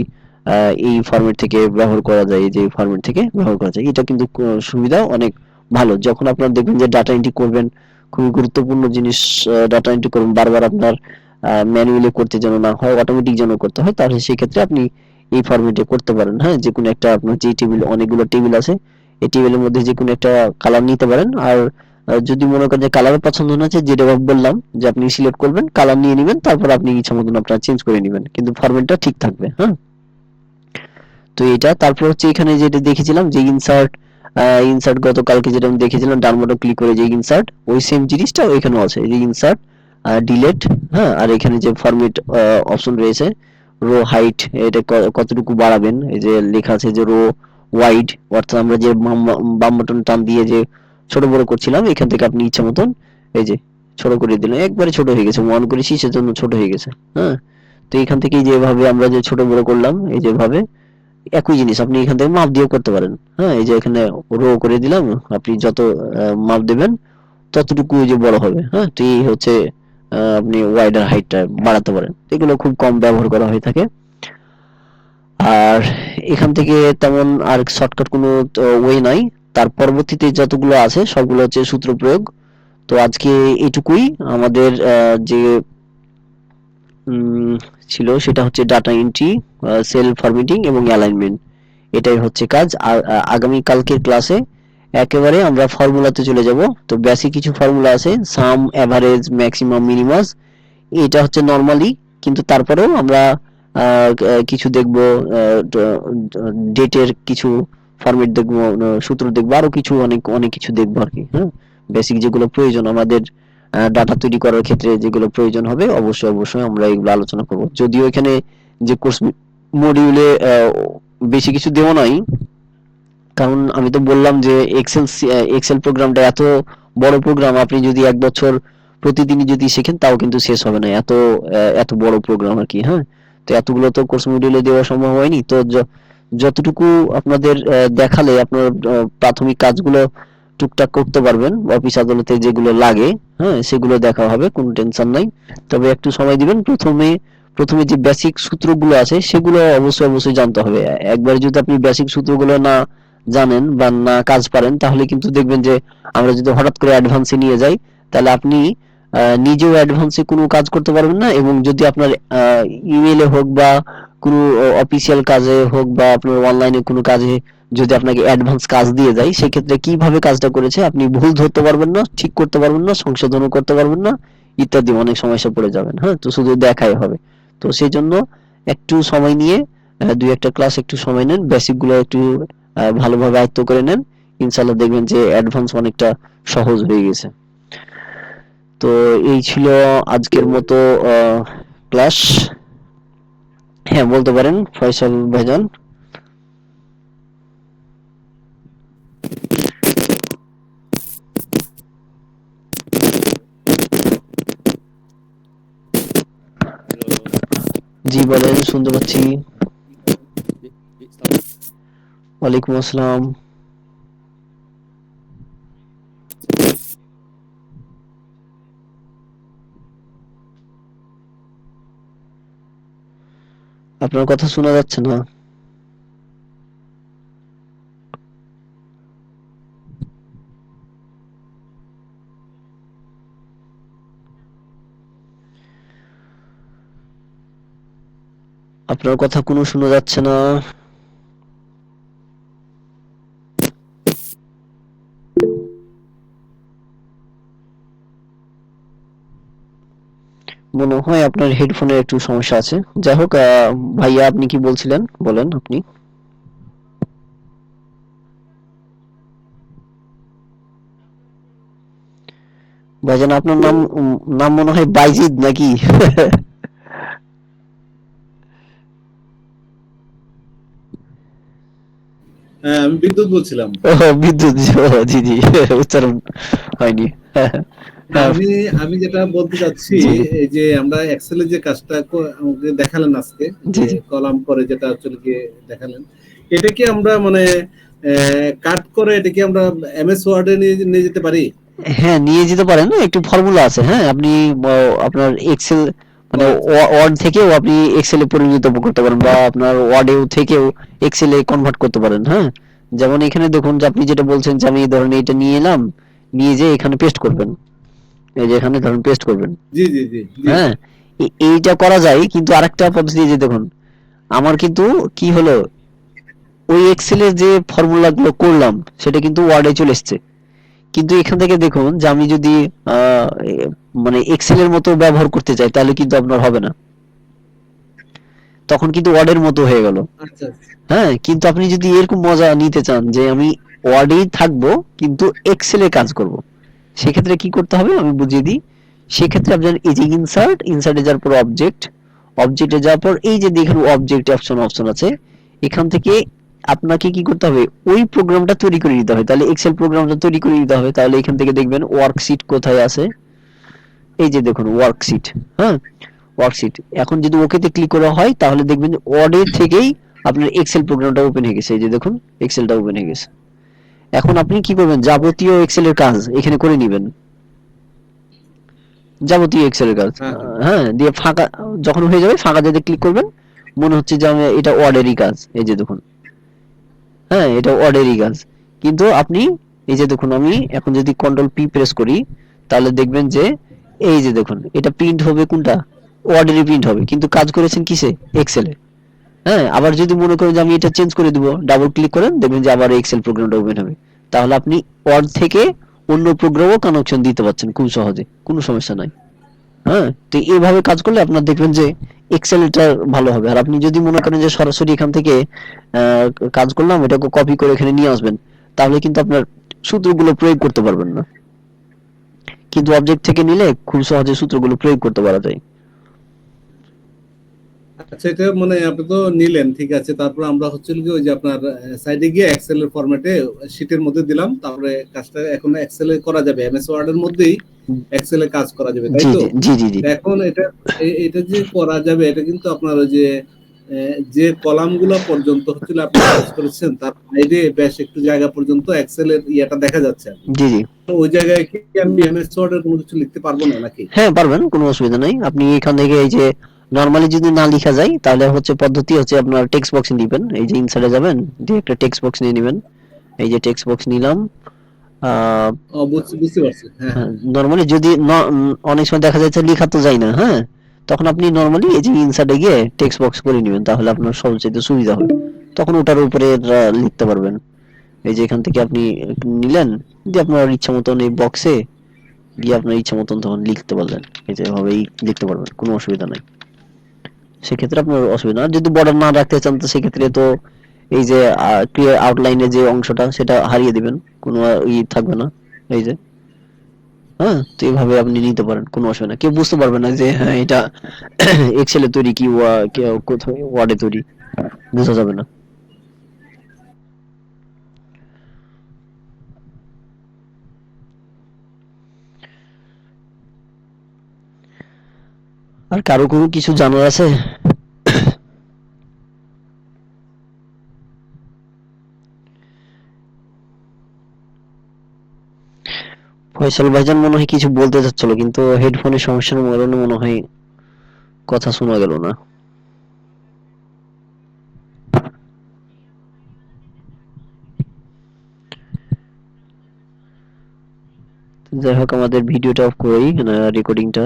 এই ফরম্যাট থেকে ব্যবহার করা যায়, এই যে ফরম্যাট থেকে ব্যবহার করা যায়। এটা কিন্তু সুবিধা অনেক ভালো। যখন আপনার দেখবেন যে ডাটা এন্ট্রি করবেন, খুবই গুরুত্বপূর্ণ জিনিস, ডাটা এন্ট্রি করবেন, বারবার আপনার ম্যানুয়ালি করতে যেন না হয়, অটোমেটিক যেন করতে হয়, তাহলে সেই ক্ষেত্রে আপনি এই ফরম্যাটে করতে পারেন, হ্যাঁ। যে কোনো একটা আপনার যে টেবিল, অনেকগুলো টেবিল আছে, এই টেবিলের মধ্যে যে কোনো একটা কালার নিতে পারেন। আর যদি মনে করেন যে কালার পছন্দ না আছে, যেটা বললাম যে আপনি সিলেক্ট করবেন, কালার নিয়ে নেবেন, তারপর আপনি ইচ্ছা মতন আপনার চেঞ্জ করে নেবেন, কিন্তু ফরম্যাটটা ঠিক থাকবে, হ্যাঁ। তো এটা তারপর হচ্ছে এখানে যেটা দেখেছিলাম যে ইনসার্ট, ইনসার্ট গতকালকে যেটা আমি দেখেছিলাম, ডান বাটন ক্লিক করে যে ইনসার্ট, ওই সেম জিনিসটা এখানেও আছে, এই যে ইনসার্ট, ডিলেট, হ্যাঁ। আর এখানে যে ফরম্যাট অপশন রয়েছে, রো হাইট, এটা কতটুকু বাড়াবেন, এই যে লেখা আছে যে রো ওয়াইড, অর্থাৎ আমরা যে বাম বাটন টান দিয়ে যে ছোট বড় করছিলাম, এখান থেকে আপনি ইচ্ছা মতন এই যে ছোট করে দিলেন, একবারে ছোট হয়ে গেছে, ওয়ান করেছি সেজন্য ছোট হয়ে গেছে, হ্যাঁ। তো এখান থেকে যেভাবে আমরা যে ছোট বড় করলাম, এই যেভাবে একই জিনিস আপনি এখান থেকে মাপ দিয়েও করতে পারেন, হ্যাঁ। এই যে এখানে রো করে দিলাম, আপনি যত মাপ দেবেন ততটুকু ওই যে বড় হবে, হ্যাঁ। তো এই হচ্ছে আপনি ওয়াইডার হাইটটা বাড়াতে পারেন। এগুলো খুব কম ব্যবহার করা হয়ে থাকে। আর এখান থেকে তেমন আর শর্টকাট কোনো ওয়ে নাই। তার পরবর্তীতে যতগুলো আছে সবগুলো হচ্ছে সূত্র প্রয়োগ। তো আজকে এটুকুই আমাদের যে উম, ছিল সেটা হচ্ছে ডাটা এন্ট্রি, সেল ফরম্যাটিং এবং অ্যালাইনমেন্ট। এটাই হচ্ছে কাজ। আর আগামী কালকের ক্লাসে একেবারে আমরা ফর্মুলাতে চলে যাব। তো বেসিক কিছু ফর্মুলা আছে, সাম, এভারেজ, ম্যাক্সিমাম, মিনিমাস, এটা হচ্ছে নরমালি। কিন্তু তারপরেও আমরা কিছু দেখব, ডেটের কিছু ফরম্যাট দেখবো, সূত্র দেখবো, আরো কিছু অনেক অনেক কিছু দেখবো আর কি। হ্যাঁ, বেসিক যেগুলো প্রয়োজন আমাদের ডাটা তৈরি করার ক্ষেত্রে যেগুলো প্রয়োজন হবে অবশ্যই অবশ্যই আমরা এগুলো আলোচনা করব। যদিও এখানে যে কোর্স মডিউলে বেশি কিছু দেওয়া নাই, কারণ আমি তো বললাম যে এক্সেল প্রোগ্রামটা এত বড় প্রোগ্রাম, আপনি যদি এক বছর প্রতিদিনই যদি শেখেন তাও কিন্তু শেষ হবে না, এত বড় প্রোগ্রাম আর কি। হ্যাঁ, তো এতগুলো তো কোর্স মডিউলে দেওয়া সম্ভব হয়নি। তো যতটুকু আপনাদের দেখালে আপনার প্রাথমিক কাজগুলো টুকটাক করতে পারবেন, অফিস আদালতে যেগুলো লাগে, হ্যাঁ সেগুলো দেখা হবে, কোনো টেনশন নাই। তবে একটু সময় দিবেন। প্রথমে প্রথমে যে বেসিক সূত্রগুলো আছে সেগুলো অবশ্যই অবশ্যই জানতে হবে। একবার যদি আপনি বেসিক সূত্রগুলো না জানেন বা না কাজ পারেন, তাহলে কিন্তু দেখবেন যে আমরা যদি হঠাৎ করে অ্যাডভান্সে নিয়ে যাই, তাহলে আপনি নিজেও অ্যাডভান্সে কোনো কাজ করতে পারবেন না। এবং যদি আপনার ইমেলে হোক বা কোনো অফিসিয়াল কাজে হোক বা আপনার অনলাইনে কোনো কাজে যদি আপনাকে অ্যাডভান্স কাজ দিয়ে যায়, সেক্ষেত্রে কিভাবে কাজটা করেছে আপনি ভুল ধরতে পারবেন না, ঠিক করতে পারবেন না, সংশোধনও করতে পারবেন না, ইত্যাদি অনেক সমস্যা পড়ে যাবেন। হ্যাঁ, তো শুধু দেখাই হবে। তো সেই জন্য একটু সময় নিয়ে দুই একটা ক্লাস একটু সময় নেন, বেসিক গুলো একটু ভালোভাবে আয়ত্ত করে নেন। ইনশাল্লাহ দেখবেন যে অ্যাডভান্স অনেকটা সহজ হয়ে গেছে। তো এই ছিল আজকের মতো ক্লাস। হ্যাঁ, বলতে পারেন ফয়সাল ভাইজান। জি বলেন, শুনতে পাচ্ছি। ওয়ালাইকুম আসসালাম। আপনার কথা শোনা যাচ্ছে না। আপনার কথা কোনো শোনা যাচ্ছে না। মনে হয় আপনার হেডফোনের একটু সমস্যা আছে। যাই হোক, ভাইয়া আপনি কি বলছিলেন বলেন আপনি। ভাইজান আপনার নাম নাম মনে হয় বাইজিদ নাকি? হ্যাঁ, আমি বিদ্যুৎ বলছিলাম। ও, বিদ্যুৎ, জি জি, উচ্চারণ হয়নি। না, হ্যাঁ, আমি আমি যেটা বলতে চাচ্ছি, জি এই যে আমরা এক্সেলের যে কাজটা আমাকে দেখালেন আজকে, জি যে জি। কলাম করে যেটা আসলে কি দেখালেন, এটা কি আমরা মানে কাট করে এটা কি আমরা এমএস ওয়ার্ডে নিয়ে নিয়ে যেতে পারি? হ্যাঁ, নিয়ে যেতে পারেন। একটু ফর্মুলা আছে। হ্যাঁ, আপনি আপনার এক্সেল ও মানে আচ্ছা। ওয়ার্ড থেকেও আপনি এক্সেলে পরিণত করতে পারেন, বা আপনার ওয়ার্ডেও থেকেও এক্সেলে কনভার্ট করতে পারেন। হ্যাঁ, যেমন এখানে দেখুন যে আপনি যেটা বলছেন যে আমি ধরেন এটা নিয়ে এলাম, নিয়ে যে এখানে পেস্ট করবেন, এই যে এখানে ধরুন পেস্ট করবেন। জি জি জি জি। হ্যাঁ, এইটা করা যায়, কিন্তু আরেকটা পদ্ধতি, যে দেখুন আমার কিন্তু কি হলো, ওই এক্সেলে যে ফর্মুলা গুলো করলাম সেটা কিন্তু ওয়ার্ডে চলে এসছে। কিন্তু এখান থেকে দেখুন যে আমি যদি মানে এক্সেল এর মতো ব্যবহার করতে চাই, তাহলে কিন্তু আপনার হবে না, তখন কিন্তু ওয়ার্ডের মতো হয়ে গেল। আচ্ছা হ্যাঁ, কিন্তু আপনি যদি এরকম মজা নিতে চান যে আমি ওয়ার্ডেই থাকবো কিন্তু এক্সেলে কাজ করব, সেক্ষেত্রে কি করতে হবে আমি বুঝিয়ে দিই। সেক্ষেত্রে আপনার এই যে ইনসার্টে যাওয়ার পর অবজেক্টে যাওয়ার পর এই যে দেখেন অবজেক্ট অপশন আছে, এখান থেকে আপনাকে কি করতে হবে, ওই প্রোগ্রামটা তৈরি করে নিতে হবে। তাহলে এক্সেল প্রোগ্রামটা তৈরি করে নিতে হবে। তাহলে এখান থেকে দেখবেন ওয়ার্কশিট কোথায় আছে, এই যে দেখুন ওয়ার্কশিট। হ্যাঁ, ওয়ার্কশিট, এখন যদি ওকেতে ক্লিক করা হয় তাহলে দেখবেন যে ওয়ার্ডের থেকেই আপনার এক্সেল প্রোগ্রামটা ওপেন হয়ে গেছে। এই যে দেখুন এক্সেলটা ওপেন হয়ে গেছে। এখন আপনি কি করবেন, যাবতীয় এক্সেলের কাজ এখানে করে নেবেন, যাবতীয় এক্সেলের কাজ। হ্যাঁ হ্যাঁ। হ্যাঁ, দিয়ে ফাঁকা যখন হয়ে যাবে ফাঁকা যেতে ক্লিক করবেন, মনে হচ্ছে যে আমি এটা অর্ডারই কাজ, এই যে দেখুন, হ্যাঁ এটা অর্ডারই কাজ। কিন্তু আপনি এই যে দেখুন, আমি এখন যদি কন্ট্রোল পি প্রেস করি, তাহলে দেখবেন যে এই যে দেখুন এটা প্রিন্ট হবে কোনটা, অর্ডারই প্রিন্ট হবে, কিন্তু কাজ করেছেন কিসে, এক্সেলে। হ্যাঁ, আবার যদি মনে করেন যে আমি এটা চেঞ্জ করে দিব, ডাবল ক্লিক করেন, দেখবেন যে আবার এক্সেল প্রোগ্রামটা ওপেন হবে। তাহলে আপনি ওয়ার্ড থেকে অন্য প্রোগ্রামও কানেকশন দিতে পারছেন খুব সহজে, কোনো সমস্যা নাই। হ্যাঁ, তো এইভাবে কাজ করলে আপনার দেখবেন যে এক্সেলটা ভালো হবে। আর আপনি যদি মনে করেন যে সরাসরি এখান থেকে আহ, কাজ করলাম, এটাকে কপি করে এখানে নিয়ে আসবেন, তাহলে কিন্তু আপনার সূত্রগুলো প্রয়োগ করতে পারবেন না। কিন্তু অবজেক্ট থেকে নিলে খুব সহজে সূত্রগুলো প্রয়োগ করতে পারা যায়। আচ্ছা, এটা মানে আপনি তো নিলেন, ঠিক আছে, তারপর আমরা হচ্ছিল কি ওই যে আপনার সাইডে গিয়ে এক্সেল এর ফরম্যাটে শীটের মধ্যে দিলাম, তারপরে কাজটা এখন এক্সেল এ করা যাবে, এমএস ওয়ার্ড এর মধ্যেই এক্সেল এ কাজ করা যাবে, তাই জি তো? জি জি জি জি। তো এখন এটা যে করা যাবে, এটা কিন্তু আপনার ওই যে যে কলাম গুলা পর্যন্ত হচ্ছিল আপনি কাজ করেছেন, তার বাইরে বেশ একটু জায়গা পর্যন্ত এক্সেল এর ইয়েটা দেখা যাচ্ছে আর কি। জি জি। তো ওই জায়গায় কি আমি এমএস ওয়ার্ড এর কোনো কিছু লিখতে পারবো না নাকি? হ্যাঁ পারবেন, কোনো অসুবিধা নাই। আপনি এখান থেকে এই যে নরমালি যদি না লিখা যায়, তাহলে হচ্ছে পদ্ধতি হচ্ছে আপনার টেক্সট বক্সে দিবেন, এই যে ইনসার্টে যাবেন, দিয়ে একটা টেক্সট বক্স নিয়ে নেবেন। এই যে টেক্সট বক্স নিলাম। আহ ও, বুঝতে পারছি, হ্যাঁ হ্যাঁ। নরমালি যদি অনেক সময় দেখা যাচ্ছে লেখা তো যায় না, হ্যাঁ, তখন আপনি নরমালি এই যে ইনসার্টে গিয়ে টেক্সট বক্স করে নেবেন, তাহলে আপনার সবচেয়ে সুবিধা হবে। তখন ওটার উপরে লিখতে পারবেন। এই যে এখান থেকে আপনি নিলেন, দিয়ে আপনার ইচ্ছা মতন এই বক্সে গিয়ে আপনার ইচ্ছা মতন তখন লিখতে পারলেন। এই যে এভাবেই লিখতে পারবেন, কোনো অসুবিধা নাই। সেক্ষেত্রে আপনার অসুবিধা না। আর যদি বর্ডার না রাখতে চান, তো সেক্ষেত্রে তো এই যে ক্লিয়ার আউটলাইনের যে অংশটা সেটা হারিয়ে দিবেন, কোনো থাকবে না। এই যে, হ্যাঁ, তো এইভাবে আপনি নিতে পারেন, কোনো অসুবিধা না। কেউ বুঝতে পারবে না যে হ্যাঁ এটা এক্সেলে তৈরি কি কোথায় ওয়ার্ডে তৈরি, বোঝা যাবে না। আর কারো কোনো কিছু জানার আছে? ফয়সাল ভাইজান মনে হয় কিছু বলতে চাচ্ছিল, কিন্তু হেডফোনের সমস্যার কারণে মনে হয় কথা শোনা গেল না। যাই হোক, আমাদের ভিডিওটা অফ করি, রেকর্ডিংটা।